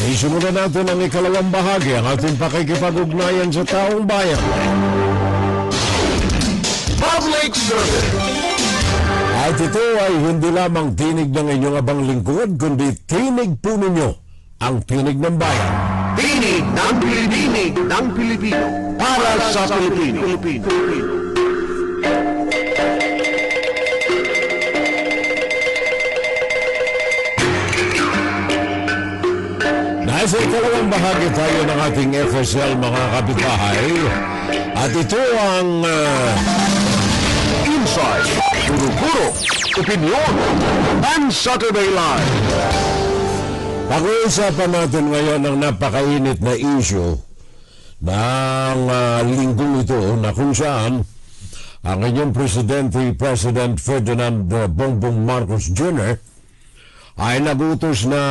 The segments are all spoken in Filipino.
Isimulan natin ang ikalawang bahagi, ang ating pakikipag-ugnayan sa taong bayan. Public Service. At ito ay hindi lamang tinig ng inyong abang lingkod, kundi tinig po ninyo ang tinig ng bayan. Tinig ng Pilipino para sa Pilipino. Nasa ikalawang bahagi tayo ng ating FSL, mga kapitbahay. At ito ang Inside, Guro-Guro, Opinion, and Saturday Live. Pag-uusapan natin ngayon ang napakainit na issue ng linggong ito na kung saan ang inyong President Ferdinand Bongbong Marcos Jr. ay nagutos na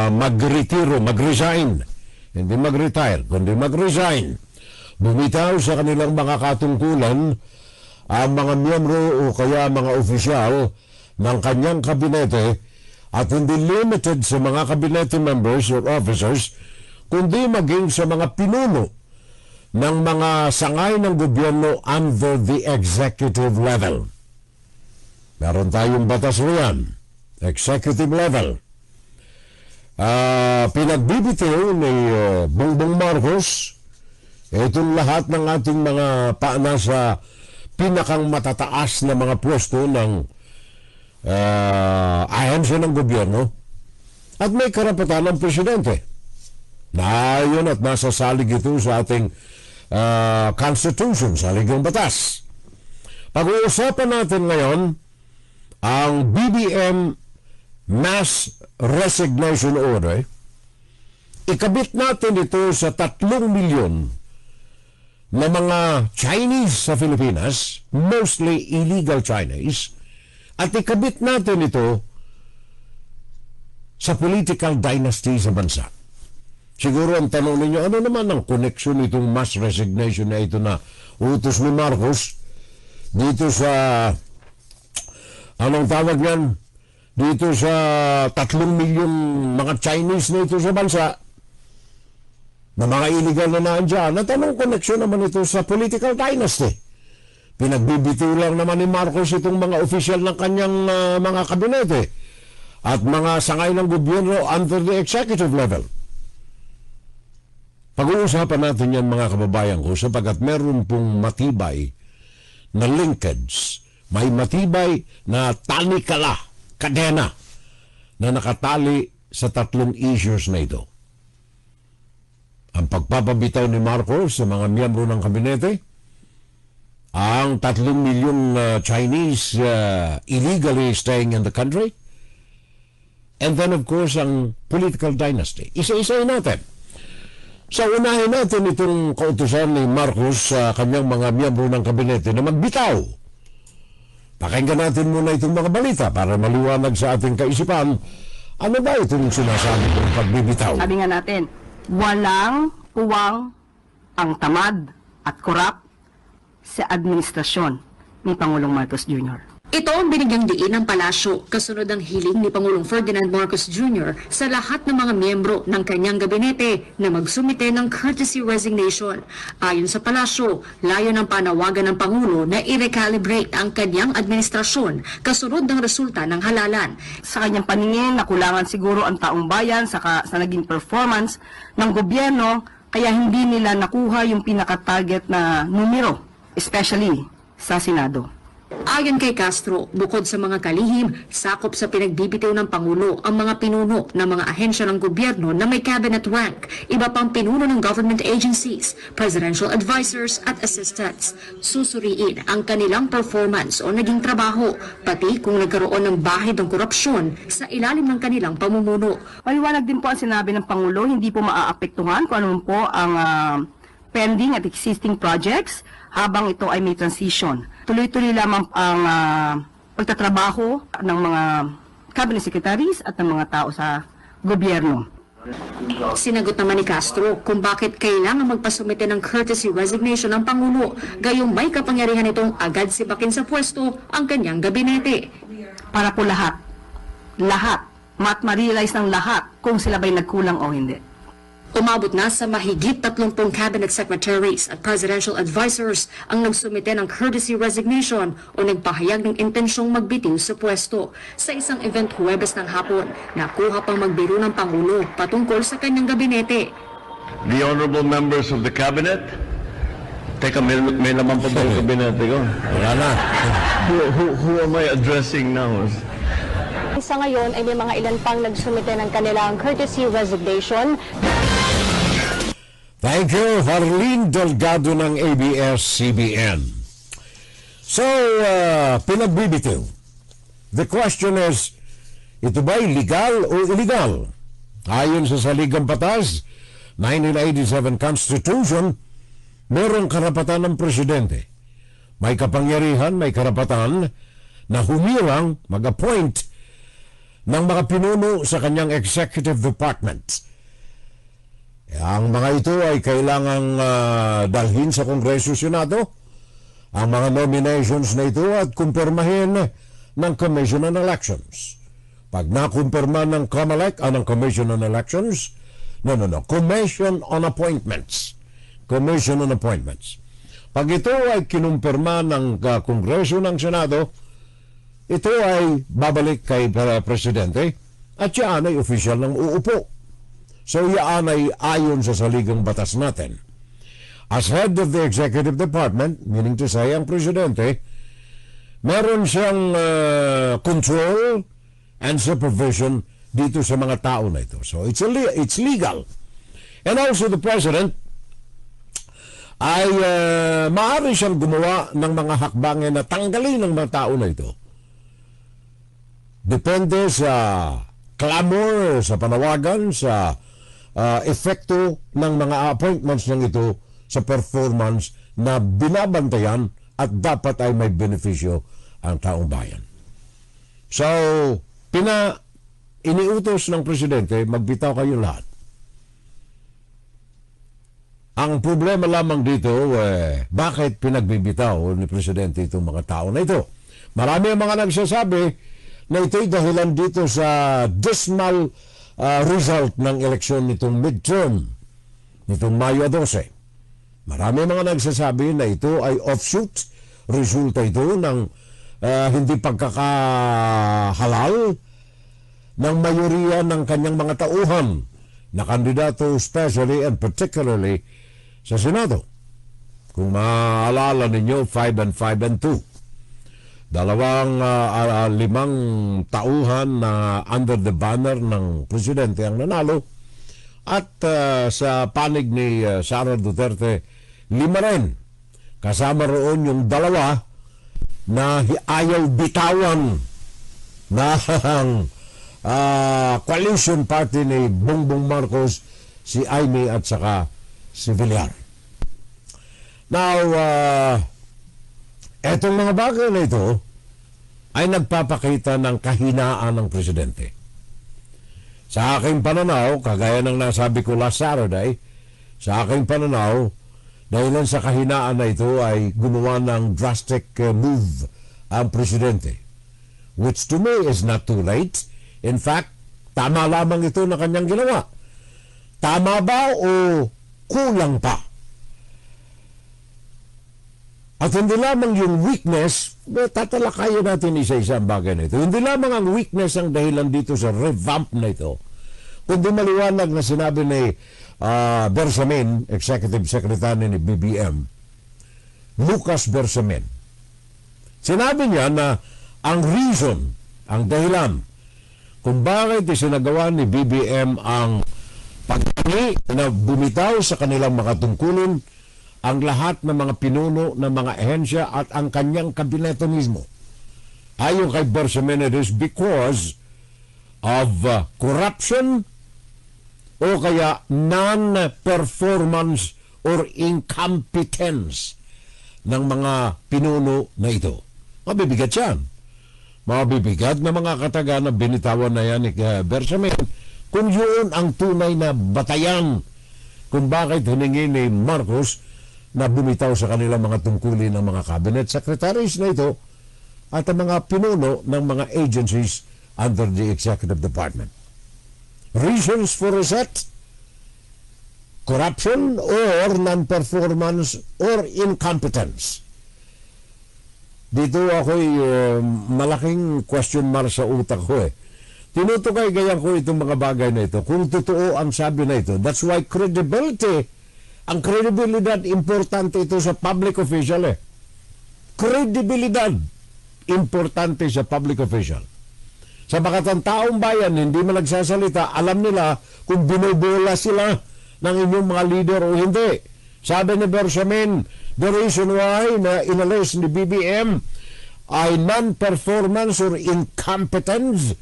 mag-resign. Hindi mag-retire, kundi mag-resign. Bumitaw sa kanilang mga katungkulan ang mga miyembro o kaya mga opisyal ng kanyang kabinete at hindi limited sa mga kabinete members or officers, kundi maging sa mga pinuno ng mga sangay ng gobyerno under the executive level. Meron tayong batas riyan. Executive level. Pinagbibitiw ni Bongbong Marcos itong lahat ng ating mga nasa pinakang matataas na mga pwesto ng ahensya ng gobyerno at may karapatan ng presidente. Na yun at nasa salig ito sa ating constitution, salig ng batas. Pag-uusapan natin ngayon ang BBM Mass Resignation Order. Ikabit natin ito sa 3 milyon na mga Chinese sa Pilipinas, mostly illegal Chinese, at ikabit natin ito sa political dynasty sa bansa. Siguro ang tanong ninyo, ano naman ang connection nitong mass resignation na ito na utos ni Marcos dito sa anong tawag yan? Dito sa 3 milyon mga Chinese na ito sa bansa, na mga illegal na naandyan. At anong koneksyon naman ito sa political dynasty? Pinagbibitiw lang naman ni Marcos itong mga opisyal ng kanyang mga kabinete at mga sangay ng gobyerno under the executive level. Pag-uusapan natin yan, mga kababayan ko, sapagkat meron pong matibay na linkage, may matibay na talikala, kadena na nakatali sa 3 issues na ito. Ang pagpapabitaw ni Marcos sa mga miyembro ng kabinete, ang 3 milyong Chinese illegally staying in the country, and then of course ang political dynasty. Isa-isayin natin. So unahin natin itong kautusan ni Marcos sa kanyang mga miyembro ng kabinete na magbitaw. Pakinggan natin muna itong mga balita para maliwanag sa ating kaisipan. Ano ba itong sinasabi kong pagbibitaw? Sabi nga natin, walang puwang ang tamad at korap sa administrasyon ni Pangulong Marcos Jr. Ito ang binigyang diin ng palasyo kasunod ang hiling ni Pangulong Ferdinand Marcos Jr. sa lahat ng mga miyembro ng kanyang gabinete na magsumite ng courtesy resignation. Ayon sa palasyo, layo ng panawagan ng Pangulo na i-recalibrate ang kanyang administrasyon kasunod ng resulta ng halalan. Sa kanyang paningin, nakulangan siguro ang taong bayan sa naging performance ng gobyerno, kaya hindi nila nakuha yung pinaka-target na numero, especially sa Senado. Ayon kay Castro, bukod sa mga kalihim, sakop sa pinagbibitiw ng Pangulo ang mga pinuno ng mga ahensya ng gobyerno na may cabinet rank, iba pang pinuno ng government agencies, presidential advisors at assistants. Susuriin ang kanilang performance o naging trabaho, pati kung nagkaroon ng bahid ng korupsyon sa ilalim ng kanilang pamumuno. Maliwanag din po ang sinabi ng Pangulo, hindi po maaapektuhan kung ano po ang pending at existing projects habang ito ay may transition. Tuloy-tuloy lamang ang pagtatrabaho ng mga cabinet secretaries at ng mga tao sa gobyerno. Sinagot naman ni Castro kung bakit kailangan magpasumite ng courtesy resignation ng Pangulo, gayong may kapangyarihan itong agad sibakin sa pwesto ang kanyang gabinete. Para po lahat ma-realize ng lahat kung sila ba'y nagkulang o hindi. Umabot na sa mahigit 30 cabinet secretaries at presidential advisors ang nagsumite ng courtesy resignation o nagpahayag ng intensyong magbitiw sa pwesto. Sa isang event Huwebes ng hapon, nakuha pang magbiro ng Pangulo patungkol sa kanyang gabinete. The honorable members of the cabinet. Teka, may laman pa ba yung kabinete ko? Wala na. Who am I addressing now? Sa ngayon ay may mga ilan pang nagsumite ng kanilang courtesy resignation. Thank you, Harleen Delgado ng ABS-CBN. So, pinagbibitiw. The question is, ito ba'y legal o illegal? Ayon sa Saligang Batas, 1987 Constitution, merong karapatan ng presidente. May kapangyarihan, may karapatan na humirang, mag-appoint ng mga pinuno sa kanyang executive department. Ang mga ito ay kailangang dalhin sa Kongreso Senado ang mga nominations na ito at kumpirmahin ng Commission on Elections. Pag nakumpirma ng COMELEC, ng Commission on Elections, Commission on Appointments. Commission on Appointments. Pag ito ay kinumpirma ng Kongreso ng Senado, ito ay babalik kay Presidente at yan ay opisyal ng uupo. So yan ay ayon sa Saligang Batas natin. As head of the Executive Department, meaning to say, ang Presidente, meron siyang control and supervision dito sa mga tao na ito. So it's legal. And also the President ay maaari siyang gumawa ng mga hakbangin na tanggalin ng mga tao na ito. Depende sa clamor, sa panawagan, sa efekto ng mga appointments ng ito sa performance na binabantayan at dapat ay may benepisyo ang taong bayan. So, iniutos ng Presidente, magbitaw kayo lahat. Ang problema lamang dito, bakit pinagbibitaw ni Presidente itong mga tao na ito? Marami ang mga nagsasabi na ito'y dahilan dito sa dismal result ng eleksyon nitong midterm, nitong Mayo 12. Marami mga nagsasabi na ito ay offshoot, resulta ito ng hindi pagkakahalal ng mayoriya ng kanyang mga tauhan na kandidato, especially and particularly sa Senado. Kung maalala ninyo, 5 and 2. Limang tauhan na under the banner ng Presidente ang nanalo. At sa panig ni Sara Duterte, 5 rin. Kasama roon yung 2 na ayaw bitawan na coalition party ni Bongbong Marcos, si Aimee at saka si Villar. Now, etong mga bagay na ito ay nagpapakita ng kahinaan ng Presidente. Sa aking pananaw, kagaya ng nasabi ko last Saturday, sa aking pananaw, dahilan sa kahinaan na ito ay gumawa ng drastic move ang Presidente. Which to me is not too late. In fact, tama lamang ito na kanyang ginawa. Tama ba o kulang pa? At hindi lamang yung weakness, tatalakayin natin isa-isa ang bagay na ito. Hindi lamang ang weakness ang dahilan dito sa revamp na ito, kundi maliwanag na sinabi ni Bersamin, Executive Secretary ni BBM, Lucas Bersamin. Sinabi niya na ang reason, ang dahilan, kung bakit isinagawa ni BBM ang pagkani na bumitaw sa kanilang mga tungkulin ang lahat ng mga pinuno ng mga ehensya at ang kanyang kabineto mismo. Ayon kay Bersamin, it is because of corruption o kaya non-performance or incompetence ng mga pinuno na ito. Mabibigat yan. Mabibigat na mga kataga na binitawan na yan ni Bersamin kung yun ang tunay na batayan kung bakit hiningi ni Marcos na bumitaw sa kanilang mga tungkulin ng mga cabinet secretaries na ito at ang mga pinuno ng mga agencies under the executive department. Reasons for reset? Corruption or non-performance or incompetence. Dito ako'y malaking question mark sa utak ko eh. Tinutukay ganyan ko itong mga bagay na ito. Kung totoo ang sabi na ito, that's why credibility, ang credibilidad, importante ito sa public official eh. Credibilidad, importante sa public official. Sa ang taong bayan, hindi man nagsasalita, alam nila kung binubola sila ng inyong mga leader o hindi. Sabi ni Bersamin, the reason why na inalis ni BBM ay non-performance or incompetence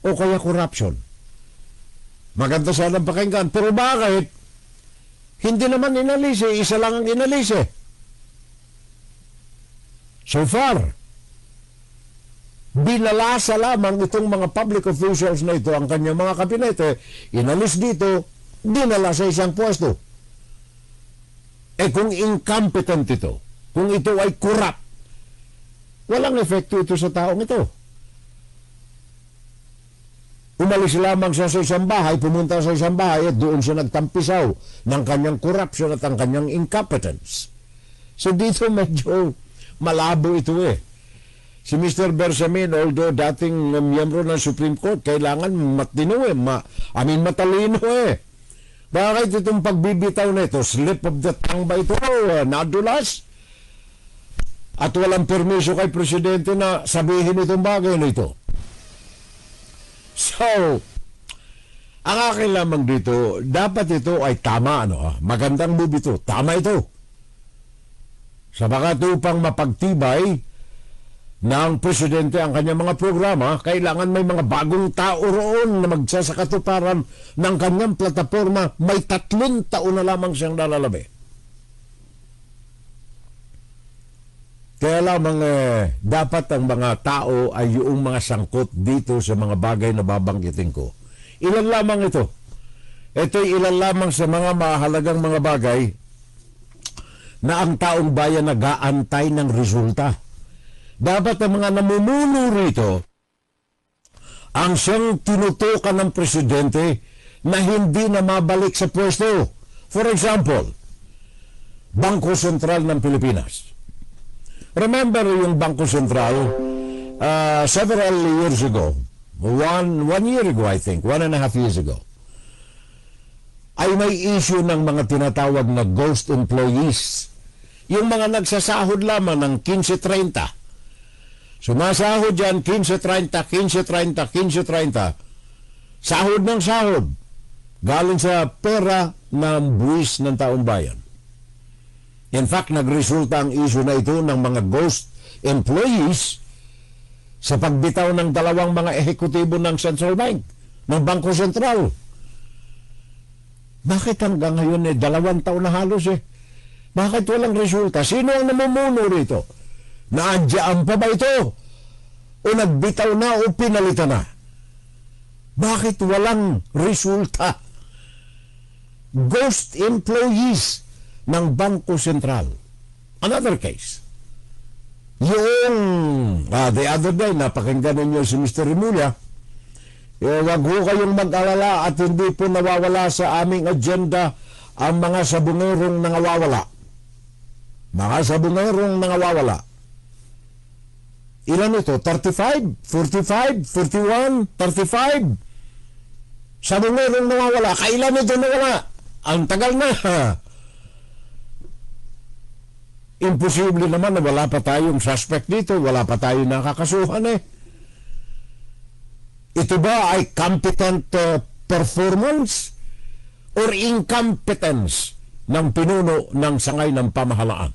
o kaya corruption. Maganda sana pakinggan. Pero bakit? Hindi naman inalis eh. Isa lang ang inalis eh. So far, binalasa lamang itong mga public officials na ito, ang kanyang mga kabinete, inalis dito, dinala sa isang pwesto. Eh kung incompetent ito, kung ito ay corrupt, walang epekto ito sa taong ito. Umalis lamang siya sa isang bahay, pumunta sa isang bahay at doon siya nagtampisaw ng kanyang corruption at ang kanyang incompetence. So dito medyo malabo ito eh. Si Mr. Bersamin, although dating miyembro ng Supreme Court, kailangan matino eh, matalino eh. Bakit itong pagbibitaw na ito? Slip of the tongue ba ito? Nadulas? At walang permiso kay Presidente na sabihin itong bagay na ito. So, ang akin lamang dito, dapat ito ay tama, magandang move ito. Tama ito. Sa bagat upang mapagtibay ng Presidente ang kanyang mga programa, kailangan may mga bagong tao roon na magsasakatuparan ng kanyang plataforma. May 3 taon na lamang siyang nalalabi. Kaya lamang dapat ang mga tao ay yung mga sangkot dito sa mga bagay na babanggitin ko. Ilan lamang ito. Ito'y ilan lamang sa mga mahalagang mga bagay na ang taong bayan nag-aantay ng resulta. Dapat ang mga namumuno rito ang siyang tinutukan ng Presidente na hindi na mabalik sa pwesto. For example, Bangko Sentral ng Pilipinas. Remember yung Bangko Sentral several years ago, one year ago I think, 1.5 years ago, ay may issue ng mga tinatawag na ghost employees. Yung mga nagsasahod lamang ng 15-30. Sumasahod dyan, 15-30, 15-30, 15-30. Sahod ng sahod. Galing sa pera ng buwis ng taong bayan. In fact, nagresulta ang issue na ito ng mga ghost employees sa pagbitaw ng 2 mga ehekutibo ng Central Bank, ng Bangko Sentral. Bakit hanggang ngayon 2 taon na halos eh? Bakit walang resulta? Sino ang namumuno rito? Naandiyan pa ba ito? O nagbitaw na o pinalitan na? Bakit walang resulta? Ghost employees ng Bangko Sentral. Another case. Yung the other day, napakinggan ninyo si Mr. Rimulya, wag ho kayong mag-alala at hindi po nawawala sa aming agenda ang mga sabungerong nangawawala. Mga sabungerong nangawawala. Ilan ito? 35? 45? 41? 35? Sabungerong nawawala. Kailan ito nawala? Ang tagal na. Imposible naman na wala pa tayong suspect dito. Wala pa tayong nakakasuhan eh. Ito ba ay competent performance or incompetence ng pinuno ng sangay ng pamahalaan?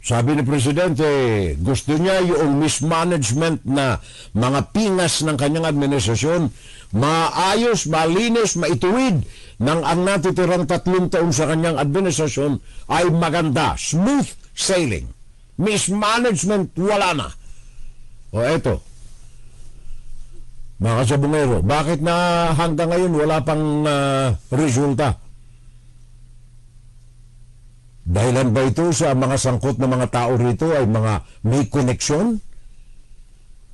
Sabi ni Presidente, gusto niya yung mismanagement na mga pingas ng kanyang administrasyon maayos, malinis, maituwid ng ang natitirang 3 taon sa kanyang administrasyon ay maganda, smooth sailing. Mismanagement, wala na. O eto, mga sabungero, bakit na hanggang ngayon wala pang resulta? Dahilan ba ito sa mga sangkot na mga tao rito ay mga may koneksyon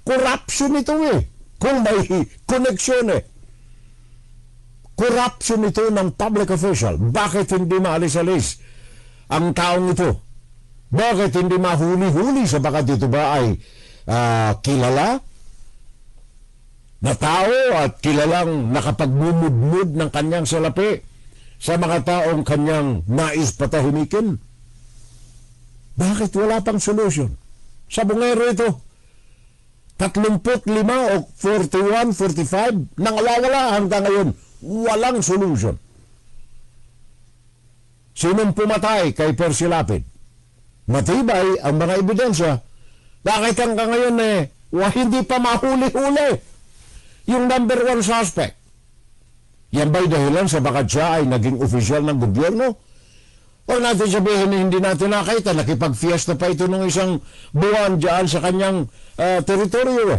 Corruption ito eh. Kung may koneksyon eh. Corruption ito ng public official. Bakit hindi maalis-alis ang taong ito? Bakit hindi mahuli-huli sapagat ito ba ay kilala na tao at kilalang nakapagmumudmud ng kanyang salapi sa mga taong kanyang nais patahimikin? Bakit wala pang solusyon? Sa bungero ito, 35 o 41, 45, nangawawala hanggang ngayon, walang solusyon. Sinong pumatay kay Percy Lapid? Matibay ang mga ebidensya. Bakit hanggang ngayon hindi pa mahuli-huli yung number 1 suspect? Yan ba'y dahilan sa bakit siya ay naging opisyal ng gobyerno? Huwag natin sabihin na hindi natin nakita, nakipag-fiesta pa ito nung isang buwan dyan sa kanyang teritoryo.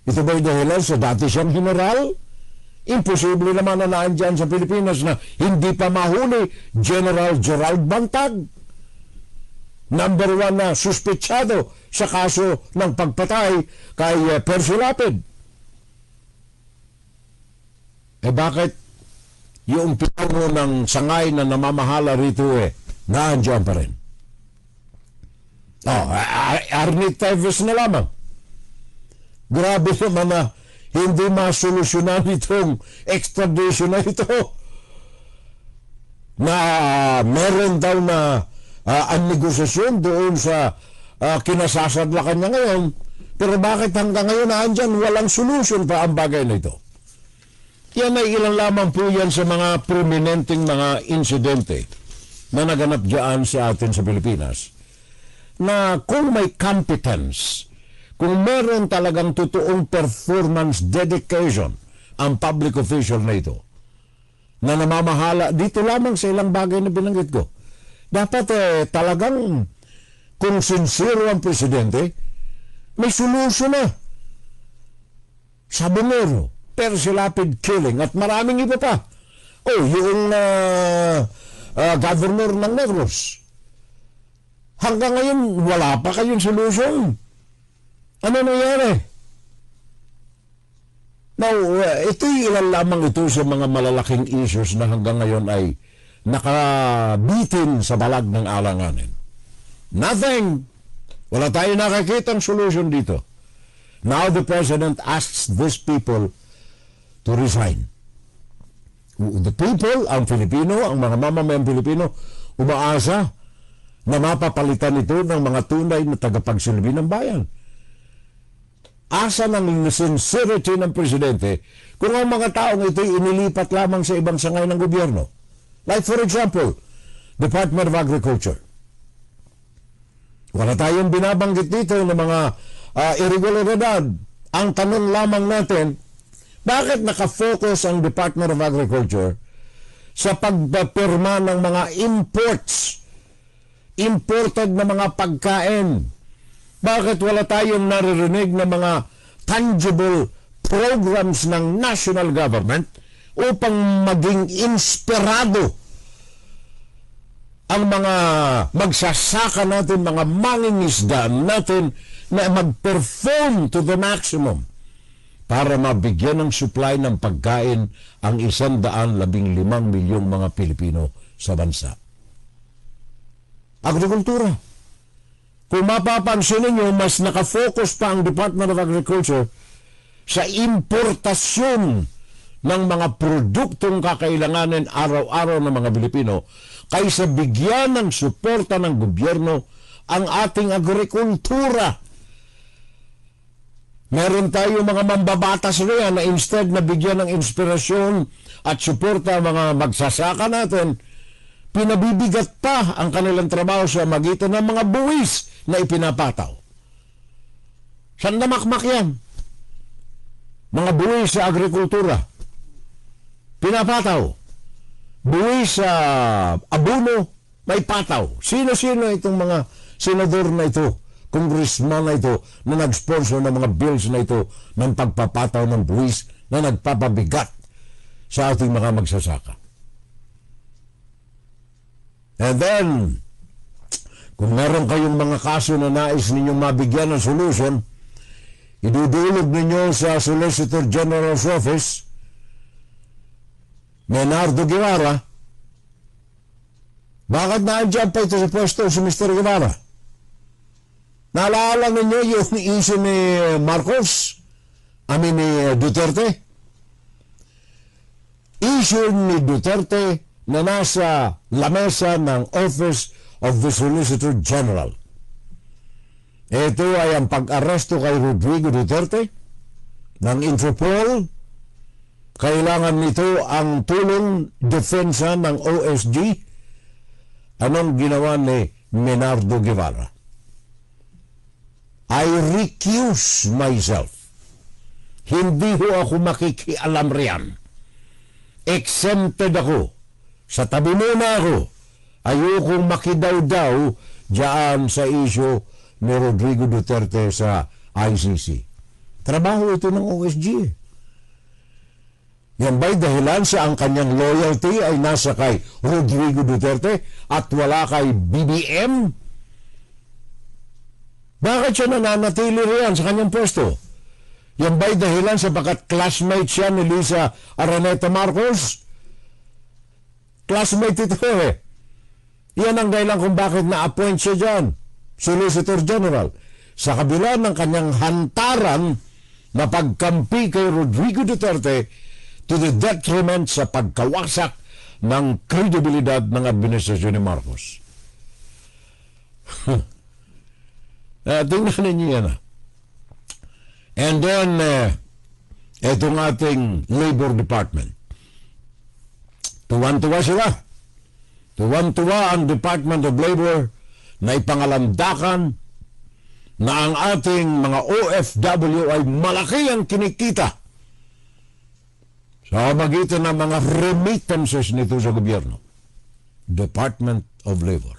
Ito ba'y dahilan sa dati siyang general? Imposible naman na naandyan sa Pilipinas na hindi pa mahuli General Gerald Bantag, number 1 na suspetsado sa kaso ng pagpatay kay Percy Lapid. Bakit yung pinuno ng sangay na namamahala rito naandyan pa rin? Arnie Teves na lamang. Grabe naman na hindi masolusyonan itong extradition na ito. Na meron daw na ang negosasyon doon sa kinasasadlakan niya ngayon. Pero bakit hanggang ngayon naandyan walang solusyon pa ang bagay na ito? Yan ay ilan lamang po yan sa mga prominenteng mga insidente na naganap dyan sa atin sa Pilipinas. Na kung may competence, kung meron talagang totoong performance dedication ang public official na ito, na namamahala dito lamang sa ilang bagay na binanggit ko, dapat talagang kung sincero ang presidente, may solusyon na. Sa bungero, Percy Lapid killing at maraming iba pa. Yung governor ng Negros. Hanggang ngayon, wala pa kayong solusyon. Ano nangyari? Now, ito'y ilan lamang ito sa mga malalaking issues na hanggang ngayon ay nakabitin sa balag ng alanganin. Nothing. Wala tayo nakakitang solution dito. Now the President asks these people to resign. The people, ang Filipino, ang mga mamamayang Filipino, umaasa na mapapalitan ito ng mga tunay na tagapagsilbi ng bayan. Asa ng sincerity ng Presidente kung ang mga taong ito inilipat lamang sa ibang sangay ng gobyerno. Like for example, Department of Agriculture. Wala tayong binabanggit dito ng mga irregularidad. Ang tanong lamang natin, bakit nakafocus ang Department of Agriculture sa pagpapirma ng mga imported na mga pagkain? Bakit wala tayong naririnig na mga tangible programs ng national government upang maging inspirado ang mga magsasaka natin, mga mangingisda natin na mag-perform to the maximum para mabigyan ng supply ng pagkain ang 115 milyong mga Pilipino sa bansa. Agrikultura. Kung mapapansin ninyo, mas nakafocus pa ang Department of Agriculture sa importasyon ng mga produktong kakailanganin araw-araw ng mga Pilipino kaysa bigyan ng suporta ng gobyerno ang ating agrikultura. Meron tayo mga mambabatas na na instead na bigyan ng inspirasyon at suporta ang mga magsasaka natin, pinabibigat pa ang kanilang trabaho sa magitan ng mga buwis na ipinapataw. Saan namakmak yan? Mga buwis sa agrikultura. Pinapataw. Buwis sa abono, may pataw. Sino-sino itong mga senador na ito, congressman na ito, na nag-sponsor ng mga bills na ito ng pagpapataw ng buwis na nagpapabigat sa ating mga magsasaka. And then, kung meron kayong mga kaso na nais ninyong mabigyan ng solusyon, idudulog ninyo sa Solicitor General's Office, Menardo Guevara. Bakit naandyan pa ito sa pwesto si Mr. Guevara? Naalala ninyo yung issue ni ni Duterte? Issue ni Duterte na nasa lamesa ng Office of the Solicitor General. Ito ay ang pag-aresto kay Rodrigo Duterte ng Interpol. Kailangan nito ang tulong depensa ng OSG. Anong ginawa ni Menardo Guevara? I recuse myself. Hindi ho ako makikialam riyan. Exempted ako. Sa tabi muna ako. Ayokong makidaw-daw dyan sa issue ni Rodrigo Duterte sa ICC. Trabaho ito ng OSG. Yan ba'y dahilan sa ang kanyang loyalty ay nasa kay Rodrigo Duterte at wala kay BBM? Bakit siya nananatili riyan sa kanyang pwesto? Yan ba'y dahilan sapagkat classmate siya ni Lisa Araneta Marcos? Classmate ito eh. Yan ang dahilan kung bakit na-appoint siya dyan, Solicitor General. Sa kabila ng kanyang hantaran na pagkampi kay Rodrigo Duterte to the detriment sa pagkawasak ng kredibilidad ng administrasyon ni Marcos. Tingnan ninyo yan. And then, itong ating Labor Department. Tuwan-tuwa sila. Tuwan-tuwa ang Department of Labor na ipangalandakan na ang ating mga OFW ay malaki ang kinikita sa magitan ng mga remittances nito sa gobyerno. Department of Labor.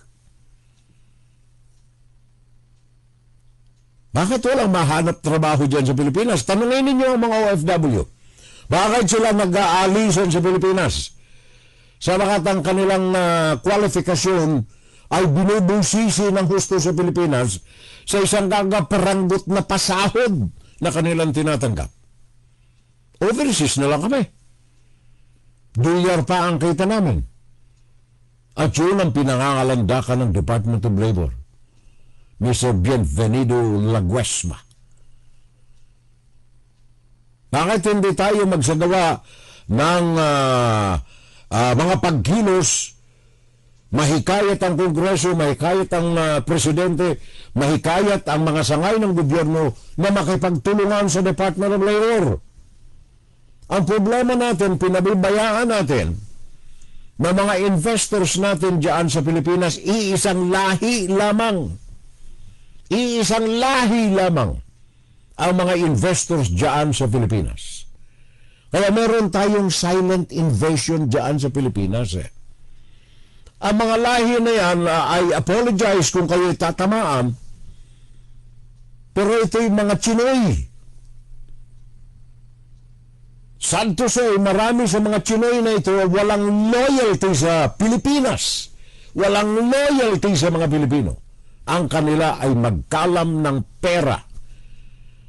Bakit walang mahanap trabaho dyan sa Pilipinas? Tanungin ninyo ang mga OFW. Bakit sila nag-aalisan sa Pilipinas? Sa lahat ng kanilang kwalifikasyon ay binubusisi ng husto sa Pilipinas sa isang gagaparanggot na pasahod na kanilang tinatanggap. Overseas na lang kami. $2 pa ang kita namin. At yun ang pinangangalandakan ng Department of Labor. Mr. Bienvenido Laguesma. Bakit hindi tayo magsagawa ng mga pagkilos, mahikayat ang Kongreso, mahikayat ang Presidente, mahikayat ang mga sangay ng gobyerno na makipagtulungan sa Department of Labor? Ang problema natin, pinabibayaan natin na mga investors natin dyan sa Pilipinas, iisang lahi lamang. Iisang lahi lamang ang mga investors dyan sa Pilipinas. Kaya meron tayong silent invasion dyan sa Pilipinas. Ang mga lahi na yan, I apologize kung kayo'y tatamaan, pero ito'y mga Chinoy. Santos ay marami sa mga Chinoy na ito walang loyalty sa Pilipinas. Walang loyalty sa mga Pilipino. Ang kanila ay magkalam ng pera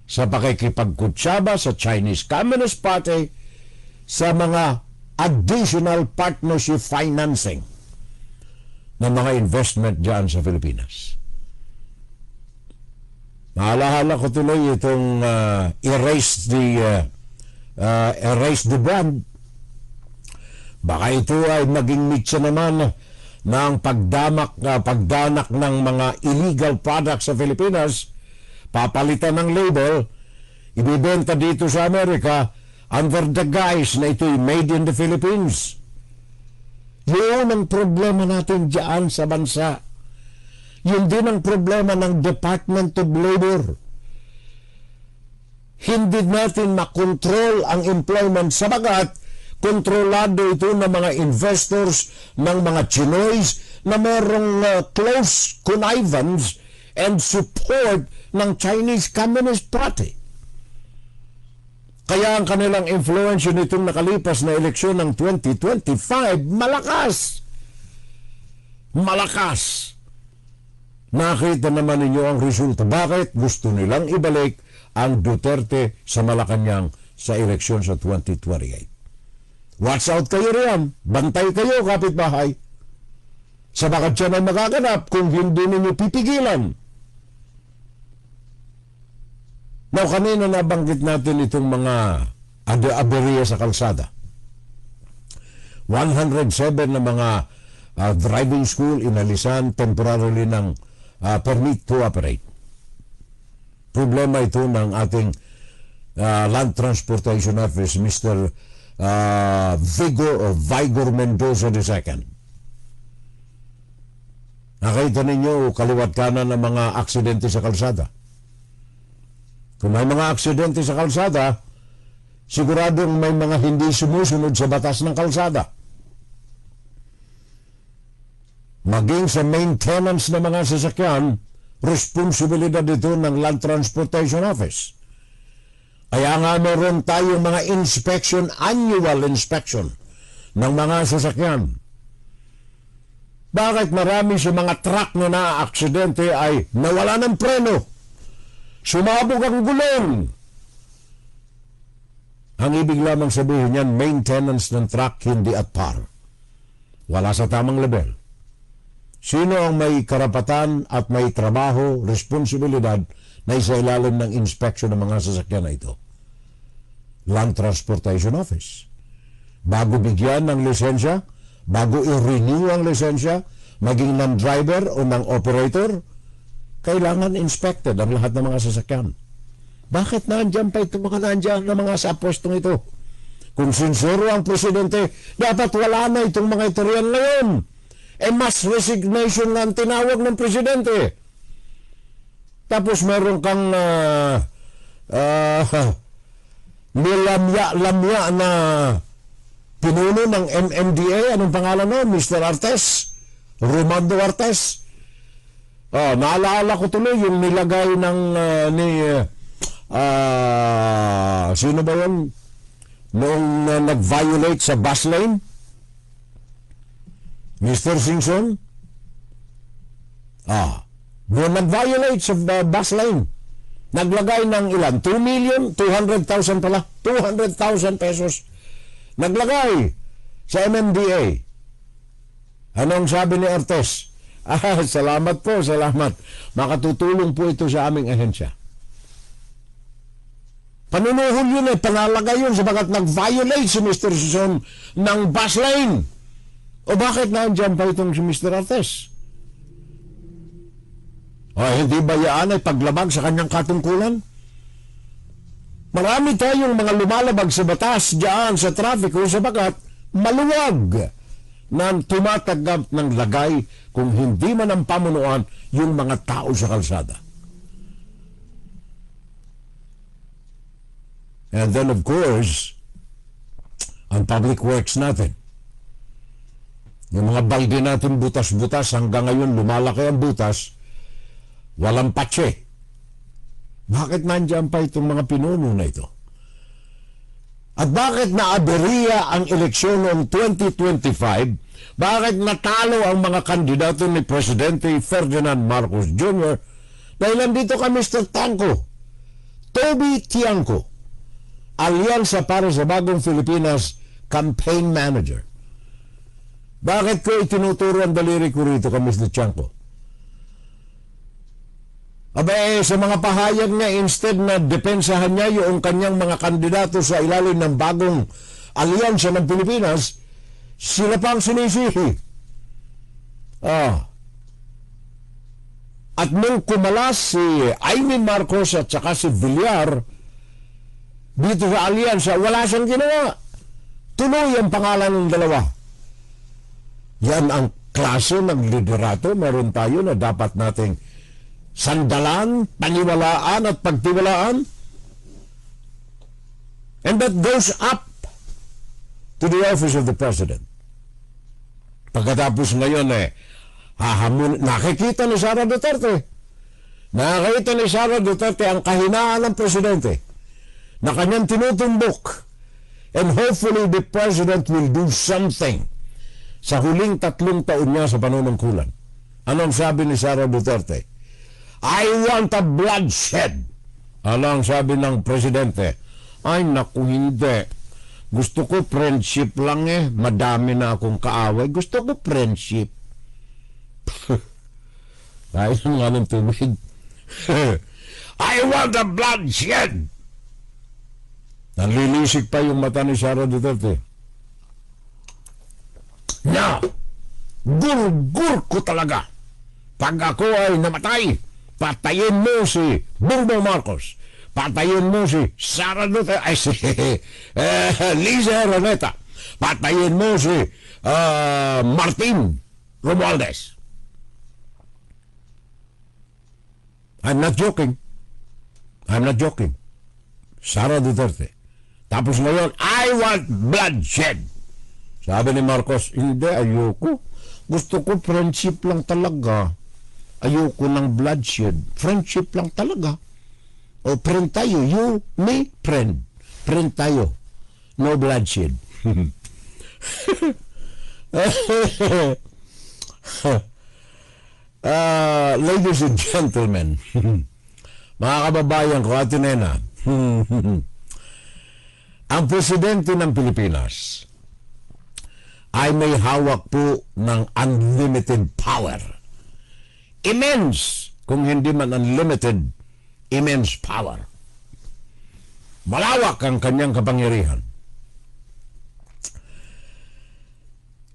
sa pakikipagkutsaba sa Chinese Communist Party sa mga additional partnership financing ng mga investment dyan sa Pilipinas. Maalahala ko tuloy itong erase the brand. Baka ito ay maging mitsa naman ng pagdanak ng mga illegal products sa Pilipinas, papalitan ng label, ibibenta dito sa Amerika under the guise na ito'y made in the Philippines. Yun ang problema natin dyan sa bansa. Yun din ang problema ng Department of Labor. Hindi natin makontrol ang employment sabagat kontrolado ito ng mga investors ng mga Chinoys na merong close connivance and support ng Chinese Communist Party. Kaya ang kanilang influence nitong nakalipas na eleksyon ng 2025, malakas. Malakas. Nakita naman ninyo ang resulta. Bakit? Gusto nilang ibalik ang Duterte sa Malacanang sa eleksyon sa 2028. Watch out kayo riyan. Bantay kayo, kapitbahay. Sabagat siya ay magaganap kung hindi ninyo pipigilan. Now, kanina nabanggit natin itong mga aberya sa kalsada. 107 na mga driving school inalisan temporarily ng permit to operate. Problema ito ng ating Land Transportation Office, Mr. Vigor Mendoza II. Nakita ninyo kaliwat kanan ng mga aksidente sa kalsada. Kung may mga aksidente sa kalsada, siguradong may mga hindi sumusunod sa batas ng kalsada. Maging sa maintenance ng mga sasakyan, responsibilidad ito ng Land Transportation Office. Kaya nga meron tayong mga annual inspection ng mga sasakyan. Bakit marami sa mga truck na na-aksidente ay nawala ng preno? Sumabog ang gulong. Ang ibig lamang sabihin niyan, maintenance ng truck hindi at par. Wala sa tamang level. Sino ang may karapatan at may trabaho, responsibilidad na isailalim ng inspection ng mga sasakyan na ito? Land Transportation Office. Bago bigyan ng lisensya, bago i-renew ang lisensya, maging ng driver o ng operator, kailangan inspected ang lahat ng mga sasakyan. Bakit nandiyan pa itong mga nandiyan na mga sa pwestong ito? Kung sincero ang presidente, dapat wala na itong mga iterian na yun. Mass resignation na ang tinawag ng presidente. Tapos meron kang lamya na pinuno ng MMDA. Anong pangalan no? Mr. Artes? Romando Artes? Naalala ko tuloy yung nilagay ng sino ba yun? Noong nag-violate sa bus lane? Mr. Singson? Noong nag-violate sa bus lane, naglagay ng ilan? 2,200,000 pala. 200,000 pesos. Naglagay sa MMDA. Anong sabi ni Artes? Salamat po, salamat. Makatutulong po ito sa aming ahensya. Panunuhol yun panalagay yun sabagat nag-violate si Mr. Sison ng bus lane. O bakit nandiyan pa itong si Mr. Artes? Hindi ba yan ay paglabag sa kanyang katungkulan? Marami tayong mga lumalabag sa batas diyan sa trafiko sabagat maluwag na tumatagap ng lagay kung hindi man ang pamunuan yung mga tao sa kalsada. And then of course, ang public works natin. Yung mga balde natin butas-butas, hanggang ngayon lumalaki ang butas, walang patse. Bakit nandiyan pa itong mga pinuno na ito? At bakit naaberya ang eleksyon noong 2025? Bakit natalo ang mga kandidato ni Presidente Ferdinand Marcos Jr.? Dahil nandito ka Mr. Tanco, Toby Tiangco, Alyansa para sa Bagong Pilipinas Campaign Manager. Bakit ko itinuturo ang daliri ko rito ka Mr. Tiangco? Sa mga pahayag niya, instead na depensahan niya yung kanyang mga kandidato sa ilalim ng bagong alyansa ng Pilipinas, sila pang sinisihi. At nung kumalas si Amy Marcos at saka si Villar dito sa alyansa, wala siyang ginawa. Tuloy ang pangalan ng dalawa. Yan ang klase ng liderato meron tayo na dapat nating sandalan, paniwalaan at pagtiwalaan. And that goes up to the office of the President. Pagkatapos ngayon nakikita ni Sara Duterte. Nakikita ni Sara Duterte ang kahinaan ng Presidente na kanyang tinutumbok. And hopefully the President will do something sa huling 3 taon niya sa panunungkulan. Anong sabi ni Sara Duterte? I want a bloodshed Alang sabi ng presidente, ay naku hindi. Gusto ko friendship lang eh. Madami na akong kaaway. Gusto ko friendship. Dahil nga ng tubig. I want a bloodshed. Nanlilisik pa yung mata ni Sara Duterte. Na, gur-gur ko talaga. Pag ako ay namatay, patayin mo si Bongbong Marcos. Patayin mo si Sara Duterte, ay si Liza Araneta. Patayin mo si Martin Romualdez. I'm not joking. I'm not joking. Sara Duterte. Tapos ngayon, I want bloodshed. Sabi ni Marcos, hindi, ayoko. Gusto ko friendship lang talaga. Ayoko ng bloodshed. Friendship lang talaga. O friend tayo, you, me, friend. Friend tayo. No bloodshed. Ladies and gentlemen, mga kababayan ko, Ate Nena, ang presidente ng Pilipinas ay may hawak po ng unlimited power. Immense, kung hindi man unlimited, immense power. Malawak ang kanyang kapangyarihan.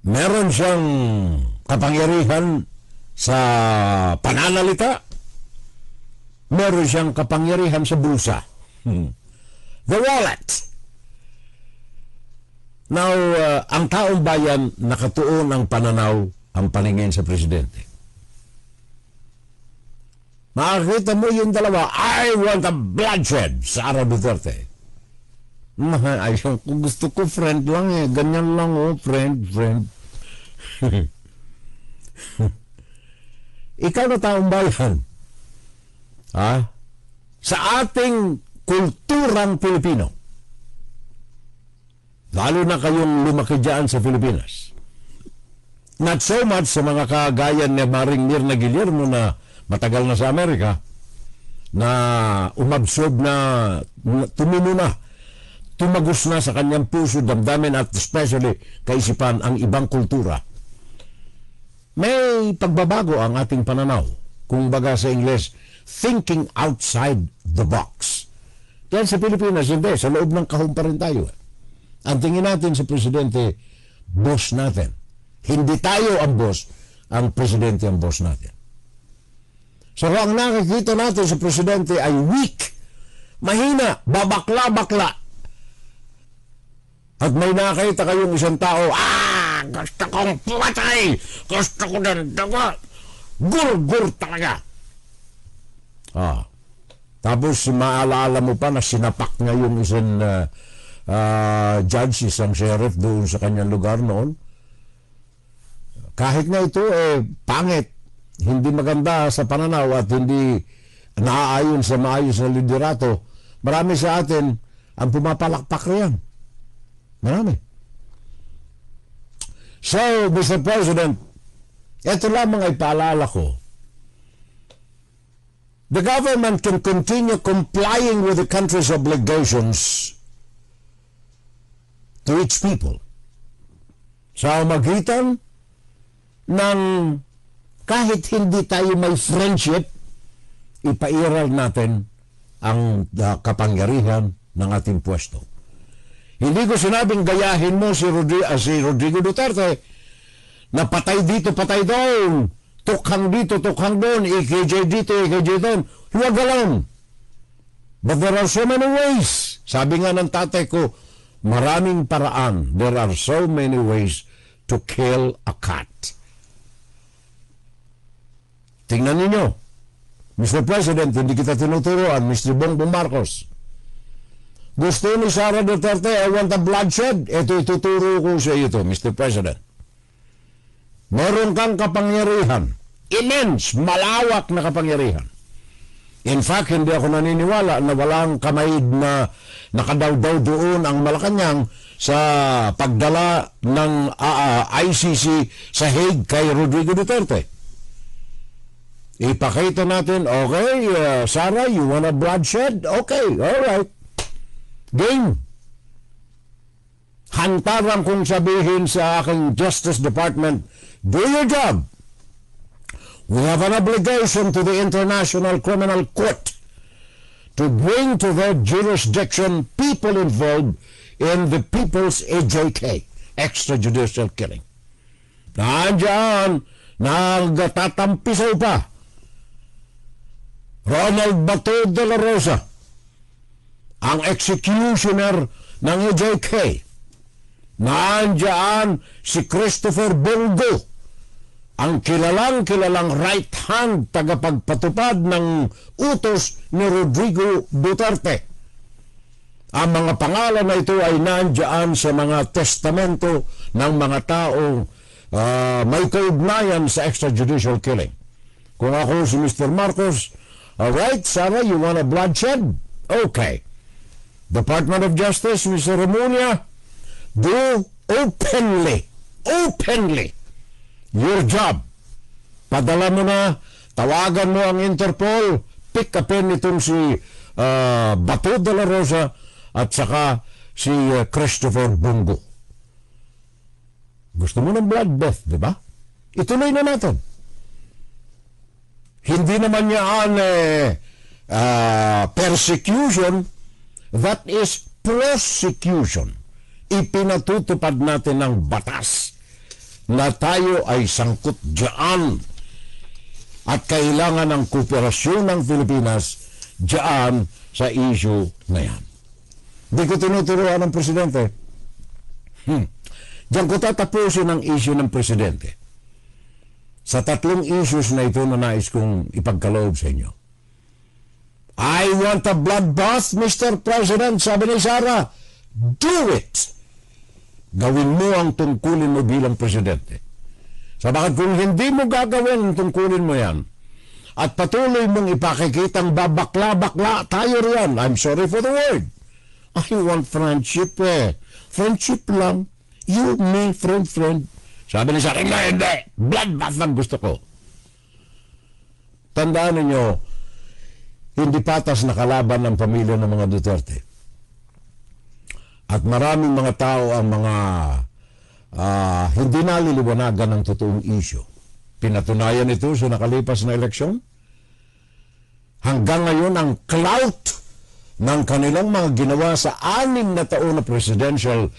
Meron siyang kapangyarihan sa pananalita. Meron siyang kapangyarihan sa bulsa. The wallet. Now, ang taong bayan nakatuon ang pananaw, ang paningin sa presidente. Makakita mo yung dalawa, I want a bloodshed, Sara Duterte. Ayun, gusto ko friend lang eh. Ganyan lang oh, friend. Ikaw na taong bayan, sa ating kulturang Pilipino, lalo na kayong lumaki dyan sa Pilipinas, not so much sa mga kagaya ni Maring Mirna Guillermo na matagal na sa Amerika, na umabsorb na, tumino na, tumagos na sa kanyang puso, damdamin at especially kaisipan ang ibang kultura. May pagbabago ang ating pananaw. Kung baga sa Ingles, thinking outside the box. Yan sa Pilipinas, hindi. Sa loob ng kahon pa rin tayo. Ang tingin natin sa presidente, boss natin. Hindi tayo ang boss, ang presidente ang boss natin. So ang nakikita natin sa presidente ay weak, mahina, babakla-bakla. At may nakita kayong isang tao, gusto kong pumatay, gusto ko ng daga, gur-gur talaga. Tapos maalaala mo pa na sinapak niya yung isang judge, isang sheriff doon sa kanyang lugar noon. Kahit na ito pangit, hindi maganda sa pananaw at hindi naaayon sa maayos na liderato, marami sa atin ang pumapalakpak riyan. Marami. So, Mr. President, ito lamang ay paalala ko. The government can continue complying with the country's obligations to its people sa magitan ng kahit hindi tayo may friendship, ipairal natin ang kapangyarihan ng ating pwesto. Hindi ko sinabing gayahin mo si Rodrigo Duterte na patay dito, patay doon, tukhang dito, tukhang doon, EKJ dito, EKJ doon. Huwag galon. But there are so many ways. Sabi nga ng tatay ko, maraming paraan. There are so many ways to kill a cat. Tingnan ninyo, Mr. President, hindi kita tinuturoan, Mr. Bongbong Marcos. Gusto ni Sara Duterte, I want a bloodshed. Ito ituturo ko sa iyo, Mr. President. Meron kang kapangyarihan. Immense, malawak na kapangyarihan. In fact, hindi ako naniniwala na walang kamay na nakadawdaw doon ang Malacanang sa pagdala ng ICC sa Hague kay Rodrigo Duterte. Ipakita natin, okay, Sarah, you want a bloodshed? Okay, all right. Game. Hantaran kong sabihin sa aking Justice Department, do your job. We have an obligation to the International Criminal Court to bring to their jurisdiction people involved in the People's AJK, extrajudicial killing. Nandiyan, nagtatampisaw pa. Ronald Bato de la Rosa, ang executioner ng AJK. Nandiyan si Christopher Bongo, ang kilalang right-hand tagapagpatupad ng utos ni Rodrigo Duterte. Ang mga pangalan na ito ay nandiyan sa mga testamento ng mga taong may kaugnayan sa extrajudicial killing. Kung ako si Mr. Marcos, all right, Sarah, you want a bloodshed? Okay. Department of Justice, Mr. Remulla, do openly your job. Padala mo na, tawagan mo ang Interpol, pick upin itong si Bato de la Rosa at saka si Christopher Bongo. Gusto mo ng bloodbath, di ba? Ituloy na natin. Hindi naman yan persecution, that is prosecution. Ipinatutupad natin ng batas na tayo ay sangkot diyan at kailangan ng kooperasyon ng Pilipinas diyan sa issue na yan. Hindi ko tinuturuan ng Presidente. Diyan ko tatapusin ang issue ng Presidente. Sa tatlong issues na ito na nais kong ipagkaloob sa inyo. I want a bloodbath, Mr. President, sabi ni Sara. Do it! Gawin mo ang tungkulin mo bilang Presidente. Sabagat kung hindi mo gagawin ang tungkulin mo yan, at patuloy mong ipakikitang babakla-bakla tayo riyan, I'm sorry for the word. I want friendship Friendship lang. You, me, friend. Sabi ni Sara, hindi. Bloodbath ang gusto ko. Tandaan ninyo, hindi patas na kalaban ng pamilya ng mga Duterte. At maraming mga tao ang mga hindi naliliwanagan ng totoong issue. Pinatunayan ito sa nakalipas na eleksyon. Hanggang ngayon, ang clout ng kanilang mga ginawa sa 6 na taon na presidential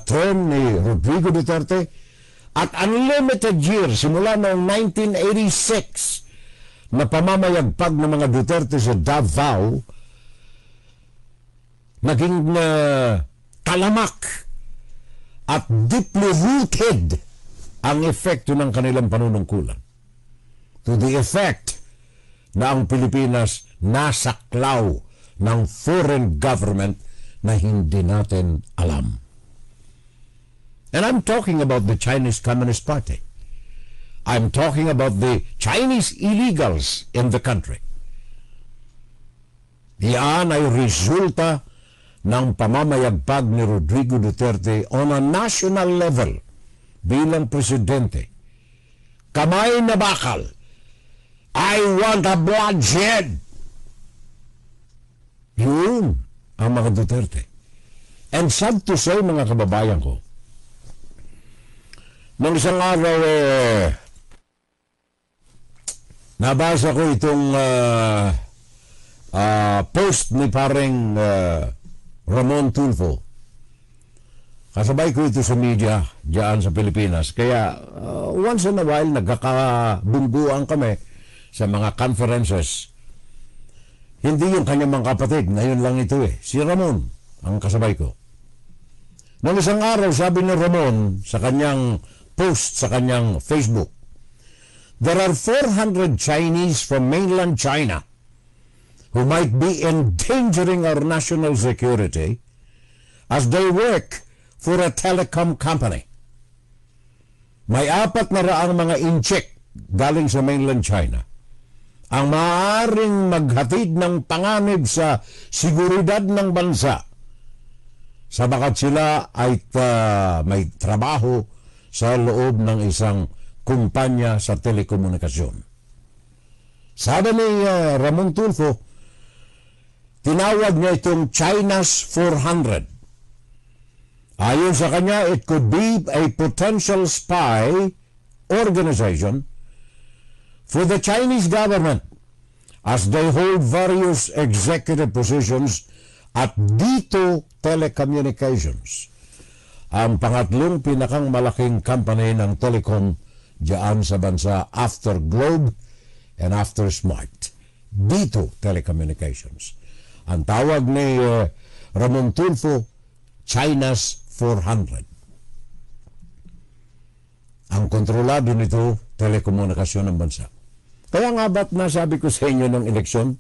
term ni Rodrigo Duterte at unlimited years simula noong 1986 na pamamayagpag ng mga Duterte sa Davao, naging talamak at deeply rooted ang epekto ng kanilang panunungkulan. To the effect na ang Pilipinas nasaklaw ng foreign government na hindi natin alam. And I'm talking about the Chinese Communist Party. I'm talking about the Chinese illegals in the country. Yan ay resulta ng pamamayagpag ni Rodrigo Duterte on a national level bilang presidente. Kamay na bakal. I want a bloodshed. Yun ang mga Duterte. And sad to say, mga kababayan ko, nung isang araw, nabasa ko itong post ni pareng Ramon Tulfo. Kasabay ko ito sa media diyan sa Pilipinas. Kaya once in a while, nagkakabungguan kami sa mga conferences. Hindi yung kanyang mga kapatid, ngayon lang ito si Ramon ang kasabay ko. Nung isang araw, sabi ni Ramon sa kanyang post sa kanyang Facebook, there are 400 Chinese from mainland China who might be endangering our national security as they work for a telecom company. May 400 mga incheck galing sa mainland China ang maaaring maghatid ng panganib sa seguridad ng bansa sabagat sila ay may trabaho sa loob ng isang kumpanya sa telekomunikasyon. Sabi ni Ramon Tulfo, tinawag niya itong China's 400. Ayon sa kanya, it could be a potential spy organization for the Chinese government as they hold various executive positions at Dito Telecommunications, ang pangatlong pinakang malaking company ng telecom diyan sa bansa after Globe and after Smart. Dito Telecommunications. Ang tawag ni Ramon Tulfo, China's 400. Ang kontrolado nito, telekomunikasyon ng bansa. Kaya nga ba't nasabi ko sa inyo ng eleksyon,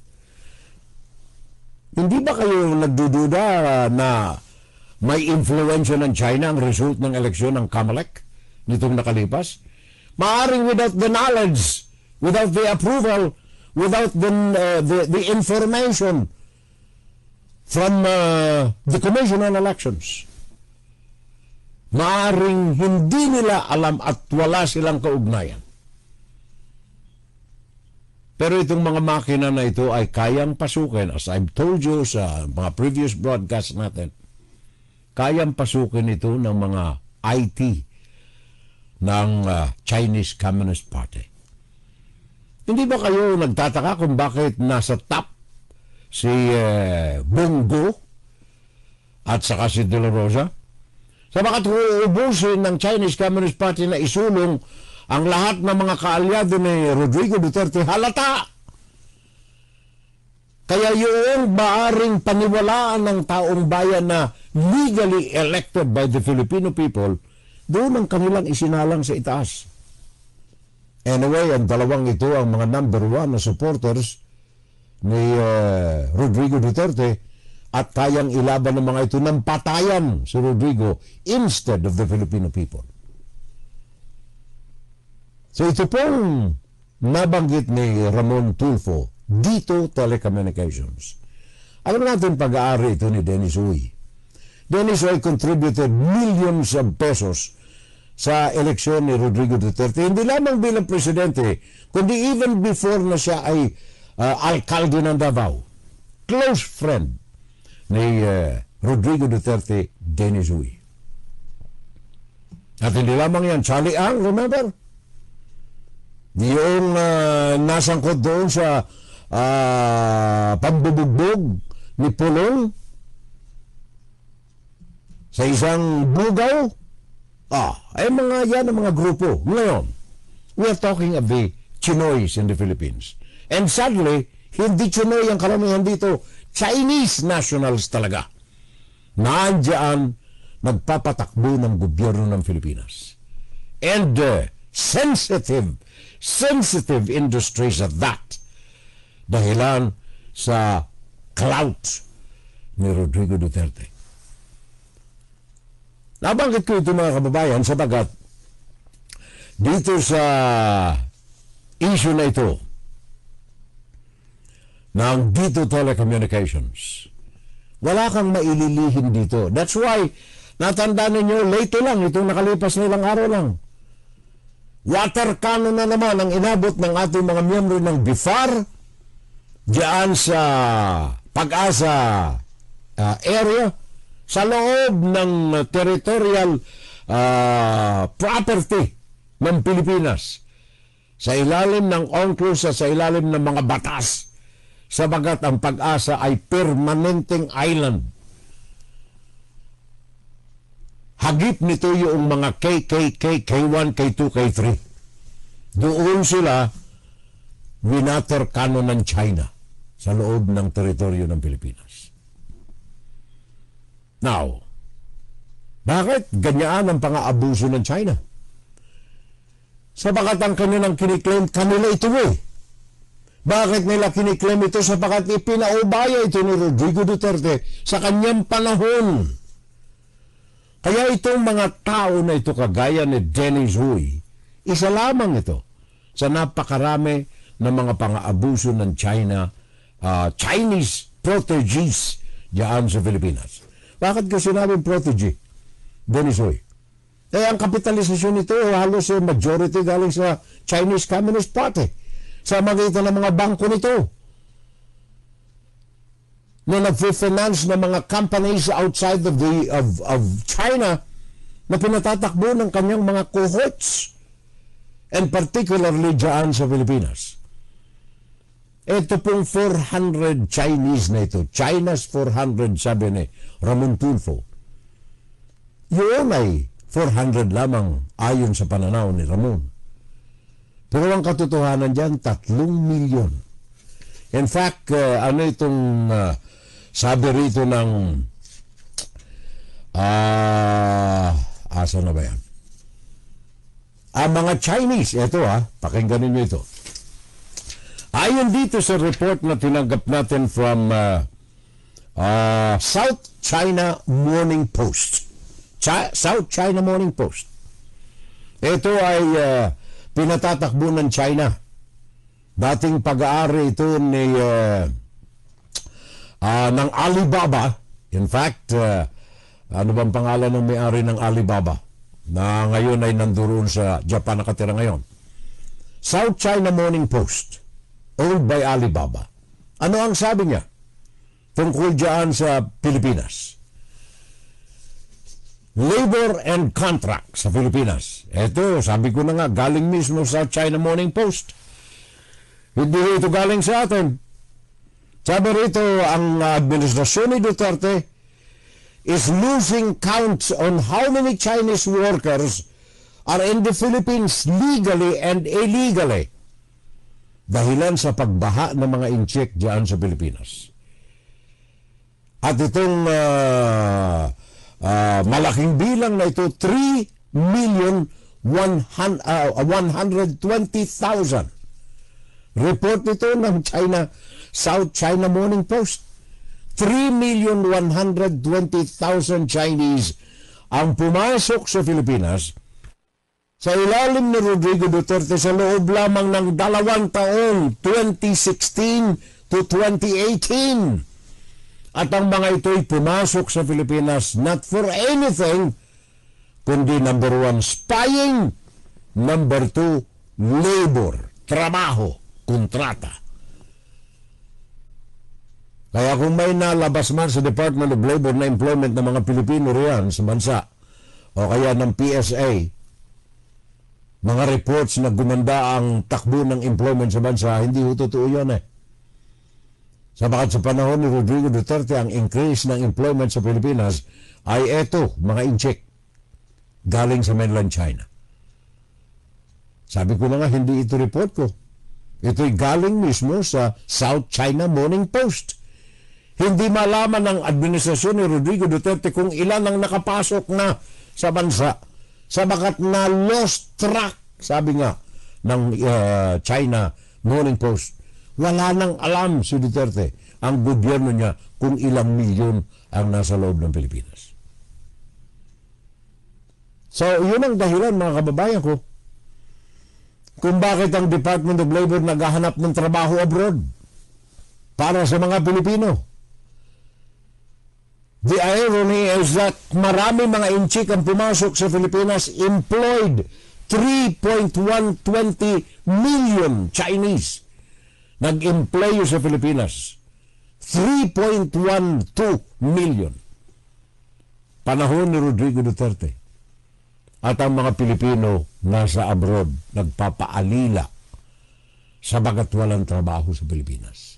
hindi ba kayo nagdududa na may influensya ng China ang result ng eleksyon ng COMELEC nitong nakalipas? Maaring without the knowledge, without the approval, without the information from the Commission on Elections. Maaring hindi nila alam at wala silang kaugnayan. Pero itong mga makina na ito ay kayang pasukin, as I've told you sa mga previous broadcast natin, kayang pasukin ito ng mga IT ng Chinese Communist Party. Hindi ba kayo nagtataka kung bakit nasa top si Bongo at saka si De La Rosa? Sabagat uubusin ng Chinese Communist Party na isulong ang lahat ng mga kaalyado ni Rodrigo Duterte, halata. Kaya yung maaring paniwalaan ng taong bayan na legally elected by the Filipino people, doon ang kanilang isinalang sa itaas. Anyway, ang dalawang ito ang mga number one na supporters ni Rodrigo Duterte at kayang ilaban ng mga ito ng patayan si Rodrigo instead of the Filipino people. So ito pong nabanggit ni Ramon Tulfo, Dito Telecommunications. Alam natin pag-aari ito ni Dennis Uy. Dennis Uy contributed millions of pesos sa eleksyon ni Rodrigo Duterte. Hindi lamang bilang presidente, kundi even before na siya ay alkalde ng Davao. Close friend ni Rodrigo Duterte, Dennis Uy. At hindi lamang yan, Charlie Ang, remember? Yung nasangkot doon sa pambubugbog ni Pulong sa isang bugaw. Ay mga yan ang mga grupo. Ngayon, we are talking of the Chinoys in the Philippines. And sadly, hindi Chinoy ang karamihan dito. Chinese nationals talaga. Nandiyan nagpapatakbo ng gobyerno ng Pilipinas. And sensitive industries at that. Dahilan sa clout ni Rodrigo Duterte. Nabanggit ko ito mga kababayan sabagat dito sa issue na ito ng Dito Telecommunications, wala kang maililihin dito. That's why, natanda ninyo, late lang, itong nakalipas nilang araw lang. Water cannon na naman ang inabot ng ating mga miyembro ng BIFAR diyan sa Pag-asa area sa loob ng territorial property ng Pilipinas sa ilalim ng UNCLOS, sa ilalim ng mga batas, sabagat ang Pag-asa ay permanenteng island. Hagip nito yung mga KKK, K1, K2, K3. Doon sila winater cannon ng China sa loob ng teritoryo ng Pilipinas. Now, bakit ganyan ang pang-aabuso ng China? Sabagat ang kanilang kiniklaim, kanila ito eh. Bakit nila kiniklaim ito? Sabagat ipinaubaya ito ni Rodrigo Duterte sa kanyang panahon. Kaya itong mga tao na ito kagaya ni Dennis Uy, isa lamang ito sa napakarami ng mga pang-aabuso ng China, Chinese proteges diyan sa Pilipinas. Bakit ko sinabing protege, Dennis Uy? Kaya ang kapitalisasyon nito halos majority galing sa Chinese Communist Party. sa magitan ng mga bangko nito na nag-finance ng mga companies outside of China na pinatatakbo ng kanyang mga cohorts, and particularly dyan sa Pilipinas. Ito pong 400 Chinese na ito, China's 400, sabi ni Ramon Tulfo. Yun ay 400 lamang ayon sa pananaw ni Ramon. Pero ang katotohanan dyan, 3 milyon. In fact, ano itong sabi rito ng asa na ba yan? Ang mga Chinese, ito pakinggan ninyo ito. Ayon dito sa report na tinanggap natin from South China Morning Post. South China Morning Post. Ito ay pinatatakbo ng China. Dating pag-aari ito ni ng Alibaba. In fact, ano bang pangalan ng may-ari ng Alibaba na ngayon ay nandoon sa Japan, nakatira ngayon? South China Morning Post, owned by Alibaba. Ano ang sabi niya tungkol dyan sa Pilipinas? Labor and contract sa Pilipinas. Ito, sabi ko na nga, galing mismo sa China Morning Post. Hindi ito galing sa atin. Sabi rito, ang administrasyon ni Duterte is losing counts on how many Chinese workers are in the Philippines legally and illegally dahilan sa pagbaha ng mga incheck dyan sa Pilipinas. At itong malaking bilang na ito, 3,120,000. Report ito ng South China Morning Post. 3,120,000 Chinese ang pumasok sa Pilipinas sa ilalim ni Rodrigo Duterte sa loob lamang ng 2 taon, 2016 to 2018. At ang mga ito'y pumasok sa Pilipinas not for anything, kundi number 1, spying, number 2, labor, trabaho, kontrata. Kaya kung may nalabas man sa Department of Labor na employment ng mga Pilipino riyan sa bansa, o kaya ng PSA, mga reports na gumanda ang takbo ng employment sa bansa, hindi ho totoo yan Sabagat sa panahon ni Rodrigo Duterte, ang increase ng employment sa Pilipinas ay eto, mga incheck, galing sa mainland China. Sabi ko na nga, hindi ito report ko. Ito'y galing mismo sa South China Morning Post. Hindi malaman ng administrasyon ni Rodrigo Duterte kung ilan ang nakapasok na sa bansa. Sabagat na lost track, sabi nga ng China Morning Post. Wala nang alam si Duterte, ang gobyerno niya, kung ilang milyon ang nasa loob ng Pilipinas. So, yun ang dahilan, mga kababayan ko, kung bakit ang Department of Labor naghahanap ng trabaho abroad para sa mga Pilipino. The irony is that marami mga inchik ang pumasok sa Pilipinas, employed 3.120 million Chinese. Nag-employ sa Pilipinas 3.12 million. Panahon ni Rodrigo Duterte. At ang mga Pilipino nasa abroad nagpapaalila sabagat walang trabaho sa Pilipinas.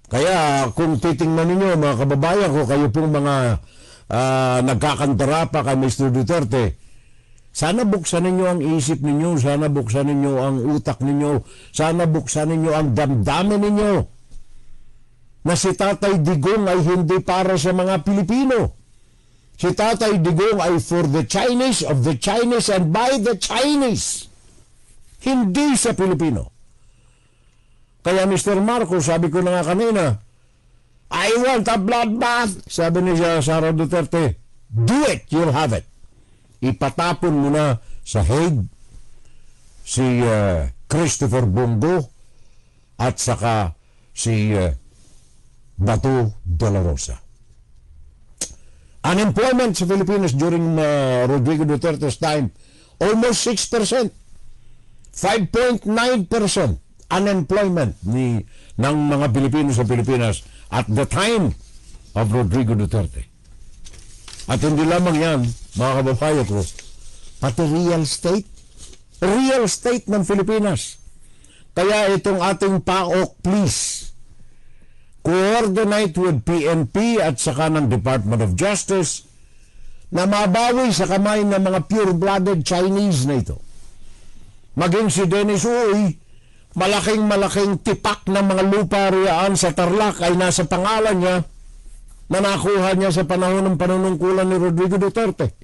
Kaya kung titingnan ninyo, mga kababayan ko, kayo pong mga nagkakantara pa kay Mr. Duterte, sana buksan ninyo ang isip ninyo, sana buksan ninyo ang utak ninyo, sana buksan ninyo ang damdamin ninyo na si Tatay Digong ay hindi para sa mga Pilipino. Si Tatay Digong ay for the Chinese, of the Chinese, and by the Chinese. Hindi sa Pilipino. Kaya Mr. Marcos, sabi ko na nga kanina, I want a bloodbath. Sabi niya Sara Duterte, do it, you'll have it. Ipatapon mo na sa Hague si Christopher Bongo at saka si Bato de la Rosa. Unemployment sa Pilipinas during Rodrigo Duterte's time, almost 6%. 5.9% unemployment ng mga Pilipino sa Pilipinas at the time of Rodrigo Duterte. At hindi lamang yan, mga kababayan ko, pati real estate ng Pilipinas. Kaya itong ating PAOK, please, coordinate with PNP at saka ng Department of Justice na mabawi sa kamay ng mga pure-blooded Chinese na ito. Maging si Dennis Uy, malaking tipak ng mga lupa riyaan sa Tarlac ay nasa pangalan niya na nakuha niya sa panahon ng panunungkulan ni Rodrigo Duterte.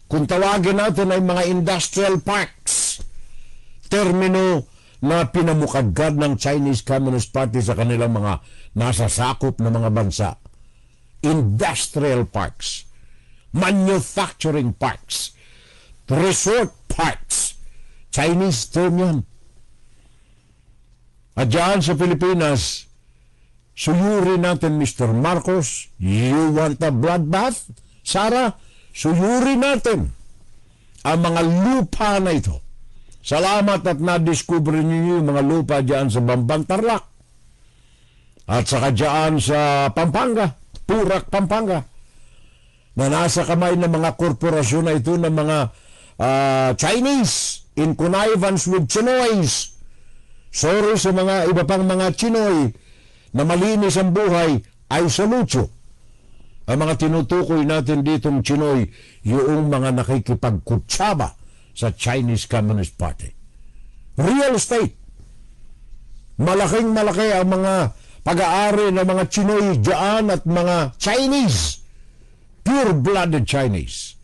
Kung tawagin natin ay mga industrial parks, termino na pinamukadkad ng Chinese Communist Party sa kanilang mga nasasakop na mga bansa. Industrial parks, manufacturing parks, resort parks, Chinese term yan. At dyan sa Pilipinas, suyuri natin, Mr. Marcos, you want a bloodbath? Sara, suyuri natin ang mga lupa na ito. Salamat at na-discover ninyo yung mga lupa dyan sa Bambang Tarlac. At saka dyan sa Pampanga, Purak, Pampanga, na nasa kamay ng mga korporasyon na ito ng mga Chinese in connivance with Chinoys. Sorry sa mga iba pang mga Chinoy na malinis ang buhay ay salutyo. Ang mga tinutukoy natin ditong Chinoy, yung mga nakikipagkutsaba sa Chinese Communist Party. Real estate. Malaking-malaki ang mga pag-aari ng mga Chinoy dyan at mga Chinese. Pure-blooded Chinese.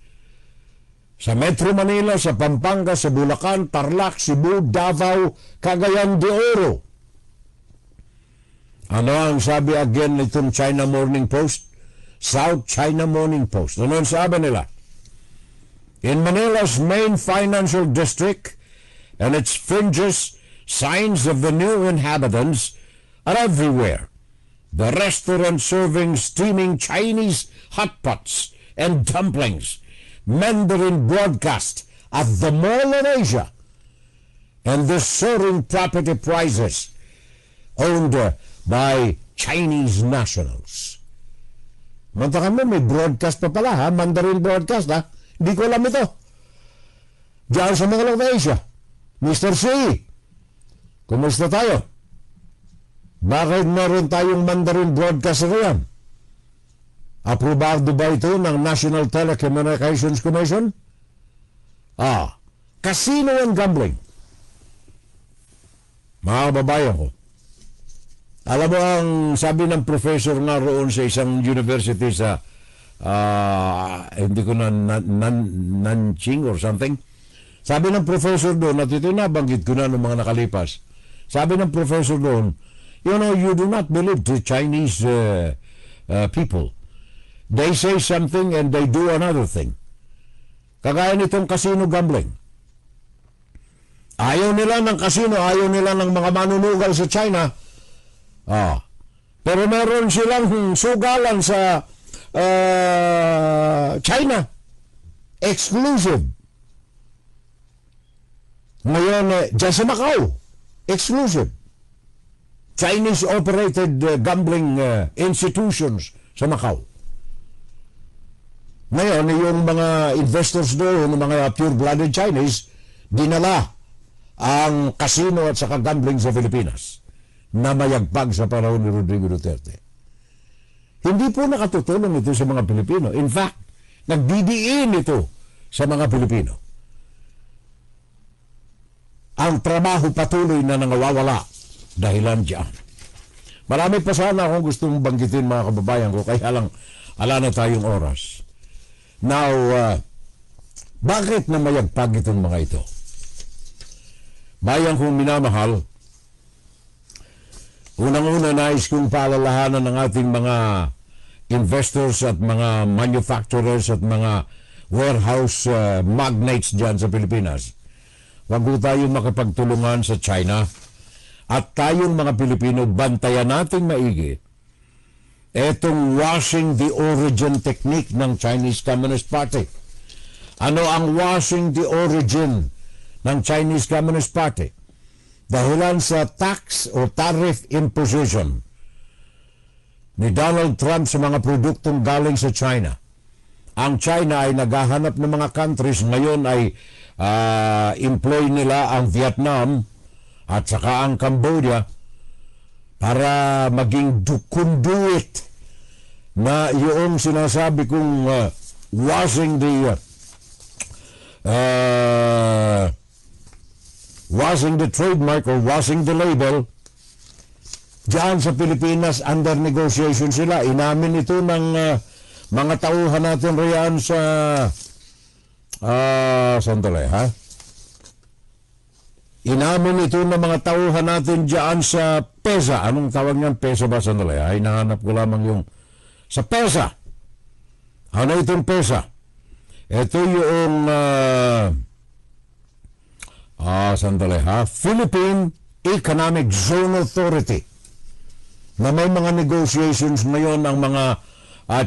Sa Metro Manila, sa Pampanga, sa Bulacan, Tarlac, Cebu, Davao, Cagayan de Oro. Ano ang sabi again nitong China Morning Post? South China Morning Post. Ano ang sabi nila? In Manila's main financial district and its fringes, signs of the new inhabitants are everywhere. The restaurant serving steaming Chinese hot pots and dumplings, Mandarin broadcast at the Mall of Asia, and the soaring property prices owned by Chinese nationals. Mantakan mo, may broadcast pa pala, ha? Mandarin broadcast, ha? Hindi ko alam ito. Diyan sa Mall of Asia. Mr. C, kumusta tayo? Bakit meron tayong Mandarin broadcast riyan? Aprobado ba ito ng National Telecommunications Commission? Casino and gambling. Mga babayan ko, alam mo ang sabi ng professor nga roon sa isang university sa hindi ko na Nanjing or something. Sabi ng professor doon, at ito nabanggit ko na ng mga nakalipas. Sabi ng professor doon, you know, you do not believe the Chinese people. They say something and they do another thing. Kagaya nitong casino gambling. Ayaw nila ng casino, ayaw nila ng mga manunugal sa China. Pero meron silang sugalan sa China. Exclusive. Ngayon, dyan sa Macau, exclusive. Chinese-operated gambling institutions sa Macau. Ngayon, yung mga investors doon, mga pure-blooded Chinese, dinala ang casino at saka gambling sa Pilipinas na mayagpag sa panahon ni Rodrigo Duterte. Hindi po nakatutulong ito sa mga Pilipino. In fact, nagdidiin ito sa mga Pilipino. Ang trabaho patuloy na nangawawala dahilan diyan. Marami pa sana akong gustong banggitin, mga kababayan ko, kaya lang ala na tayong oras. Now, bakit na mayagpag itong mga ito? Bayan kong minamahal, unang-una nais kong paalalahanan ng ating mga investors at mga manufacturers at mga warehouse magnates dyan sa Pilipinas. Huwag po tayong makipagtulungan sa China at tayong mga Pilipino bantayan nating maigi etong washing the origin technique ng Chinese Communist Party. Ano ang washing the origin ng Chinese Communist Party dahilan sa tax o tariff imposition ni Donald Trump sa mga produktong galing sa China. Ang China ay naghahanap ng mga countries, ngayon ay employ nila ang Vietnam at saka ang Cambodia para maging conduit na yung sinasabi kong washing the trademark or washing the label. Diyan sa Pilipinas, under negotiation sila. Inamin ito ng mga tauhan natin riyan sa sandali, ha? Inamin ito ng mga tauhan natin diyan sa PESA. Anong tawag niyan? PESA ba? Sandali, ha? Hinahanap ko lamang yung sa PESA. Ano itong PESA? Ito yung sandali, ha? Philippine Economic Zone Authority, na may mga negotiations ngayon ang mga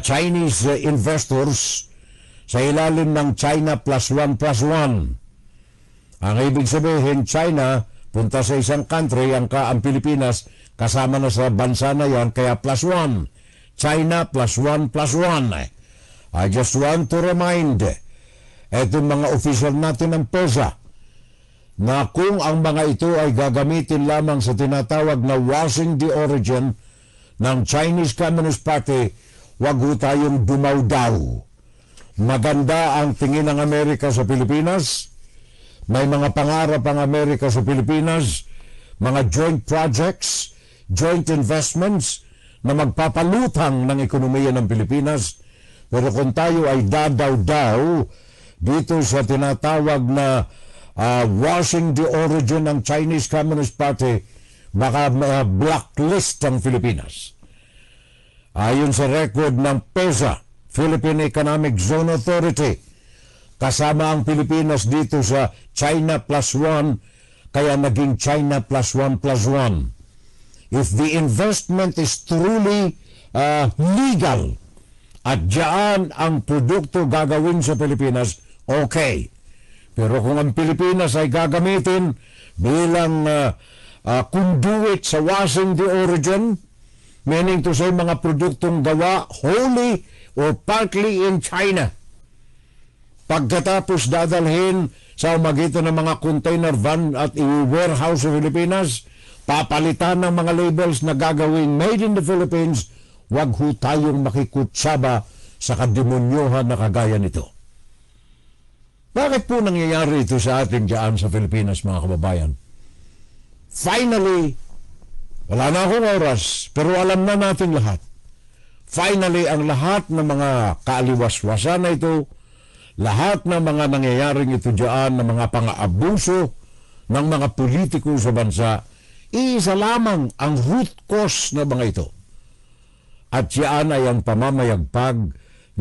Chinese investors sa ilalim ng China +1+1. Ang ibig sabihin, China punta sa isang country, ang Pilipinas kasama na sa bansa na yan, kaya +1. China +1+1. I just want to remind etong mga official natin ng PESA na kung ang mga ito ay gagamitin lamang sa tinatawag na washing the origin ng Chinese Communist Party, wag ho tayong dumawdaw. Maganda ang tingin ng Amerika sa Pilipinas. May mga pangarap ang Amerika sa Pilipinas, mga joint projects, joint investments na magpapalutang ng ekonomiya ng Pilipinas. Pero kung tayo ay dadaw-daw dito sa tinatawag na washing the origin ng Chinese Communist Party, baka blacklist ang Pilipinas. Ayon sa record ng PESA, Philippine Economic Zone Authority, kasama ang Pilipinas dito sa China +1, kaya naging China +1+1. If the investment is truly legal at diyan ang produkto gagawin sa Pilipinas, okay. Pero kung ang Pilipinas ay gagamitin bilang conduit sa washing the origin, meaning to say mga produktong gawa wholly or partly in China, pagkatapos dadalhin sa magitan ng mga container van at i-warehouse sa Pilipinas, papalitan ng mga labels na gagawin made in the Philippines, wag ho tayong makikutsaba sa kademonyohan na kagaya nito. Bakit po nangyayari ito sa ating dyan sa Pilipinas, mga kababayan? Finally, wala na akong oras, pero alam na natin lahat. Finally, ang lahat ng mga kaaliwaswasan na ito, lahat ng mga nangyayaring ito dyan, ng mga pang-aabuso ng mga politiko sa bansa, isa lamang ang root cause na mga ito. At yan ay ang pamamayagpag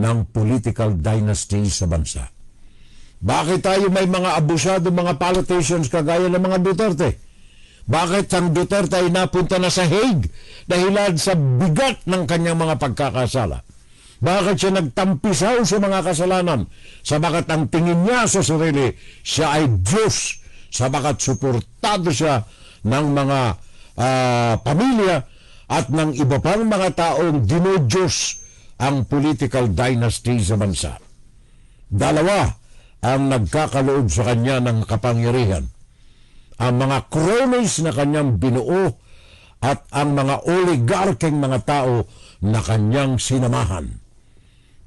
ng political dynasty sa bansa. Bakit tayo may mga abusado, mga politicians kagaya ng mga Duterte? Bakit ang Duterte ay napunta na sa Hague dahilan sa bigat ng kanyang mga pagkakasala? Bakit siya nagtampisaw sa mga kasalanan? Sabagat ang tingin niya sa sarili, siya ay Diyos. Sabagat suportado siya ng mga pamilya at ng iba pang mga taong dinodiyos ang political dynasty sa bansa. Dalawa ang nagkakaloob sa kanya ng kapangyarihan. Ang mga cronies na kanyang binuo at ang mga oligarking mga tao na kanyang sinamahan.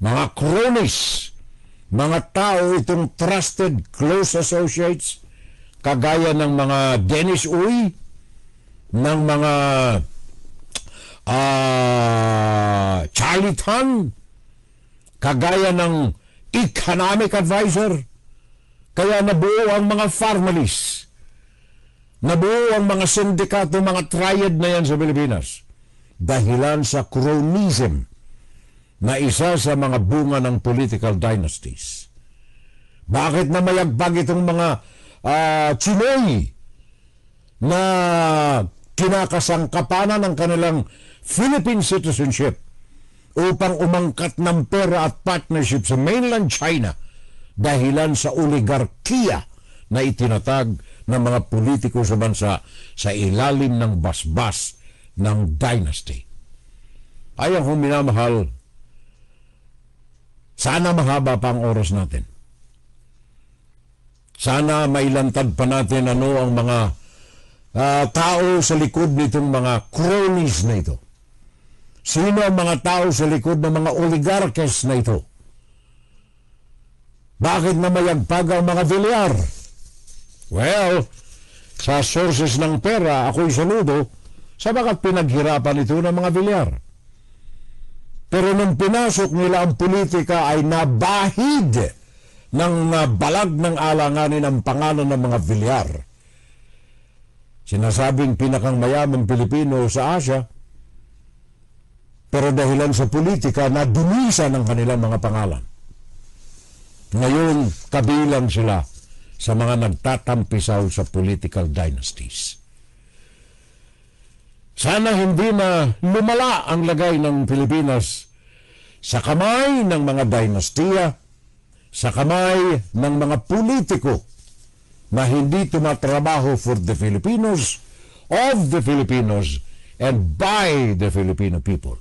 Mga cronies, mga tao itong trusted close associates, kagaya ng mga Dennis Uy, ng mga Charlie Tan, kagaya ng economic advisor, kaya nabuo ang mga families, nabuo ang mga sindikato, mga triad na yan sa Pilipinas, dahilan sa cronyism na isa sa mga bunga ng political dynasties. Bakit na mayagpag itong mga Chinoy na kinakasangkapanan ng kanilang Philippine citizenship upang umangkat ng pera at partnership sa mainland China dahilan sa oligarkiya na itinatag ng mga politiko sa bansa sa ilalim ng basbas ng dynasty. Ayaw kong minamahal, sana mahaba pa ang oras natin. Sana mailantad pa natin ano ang mga tao sa likod nitong mga cronies na ito. Sino ang mga tao sa likod ng mga oligarches na ito? Bakit na mayagpag ang mga Villar? Well, sa sources ng pera, ako'y saludo sabagat pinaghirapan ito ng mga Villar. Pero nung pinasok nila ang politika ay nabahid ng balag ng alanganin ang pangalan ng mga Villar. Sinasabing pinakang mayamang Pilipino sa Asia, pero dahilan sa politika na dumisa ng kanilang mga pangalan. Ngayon, kabilang sila sa mga nagtatampisaw sa political dynasties. Sana hindi na lumala ang lagay ng Pilipinas sa kamay ng mga dynastiya, sa kamay ng mga politiko na hindi tumatrabaho for the Filipinos, of the Filipinos, and by the Filipino people.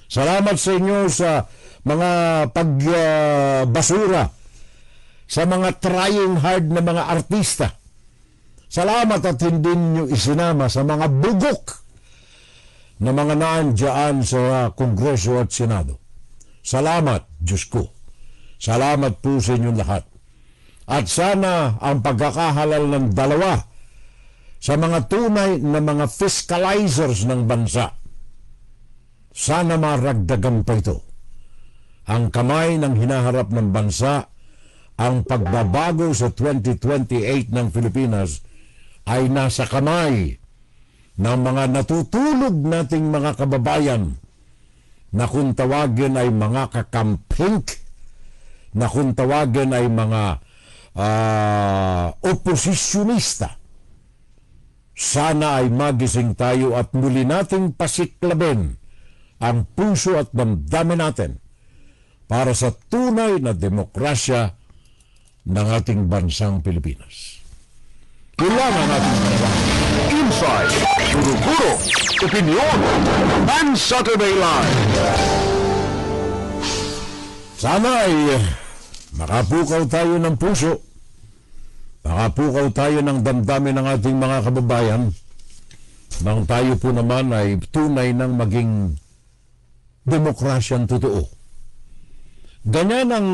Salamat sa inyo sa mga pagbasura, sa mga trying hard na mga artista. Salamat at hindi nyo isinama sa mga bugok na mga naandyan sa Kongreso at Senado. Salamat, Diyos ko. Salamat po sa inyong lahat. At sana ang pagkakahalal ng dalawa sa mga tunay na mga fiscalizers ng bansa, sana maragdagan pa ito. Ang kamay ng hinaharap ng bansa, ang pagbabago sa 2028 ng Pilipinas ay nasa kamay ng mga natutulog nating mga kababayan na kung tawagin ay mga kakampink, na kung tawagin ay mga oposisyonista. Sana ay magising tayo at muli nating pasiklabin ang puso at damdamin natin para sa tunay na demokrasya ng ating bansang Pilipinas. Kailangan ang ating trabaho. Inside, Duro-Duro, Opinion, and Saturday Live. Sana ay makapukaw tayo ng puso, makapukaw tayo ng damdamin ng ating mga kababayan nang tayo po naman ay tunay ng maging demokrasyang totoo. Ganyan ang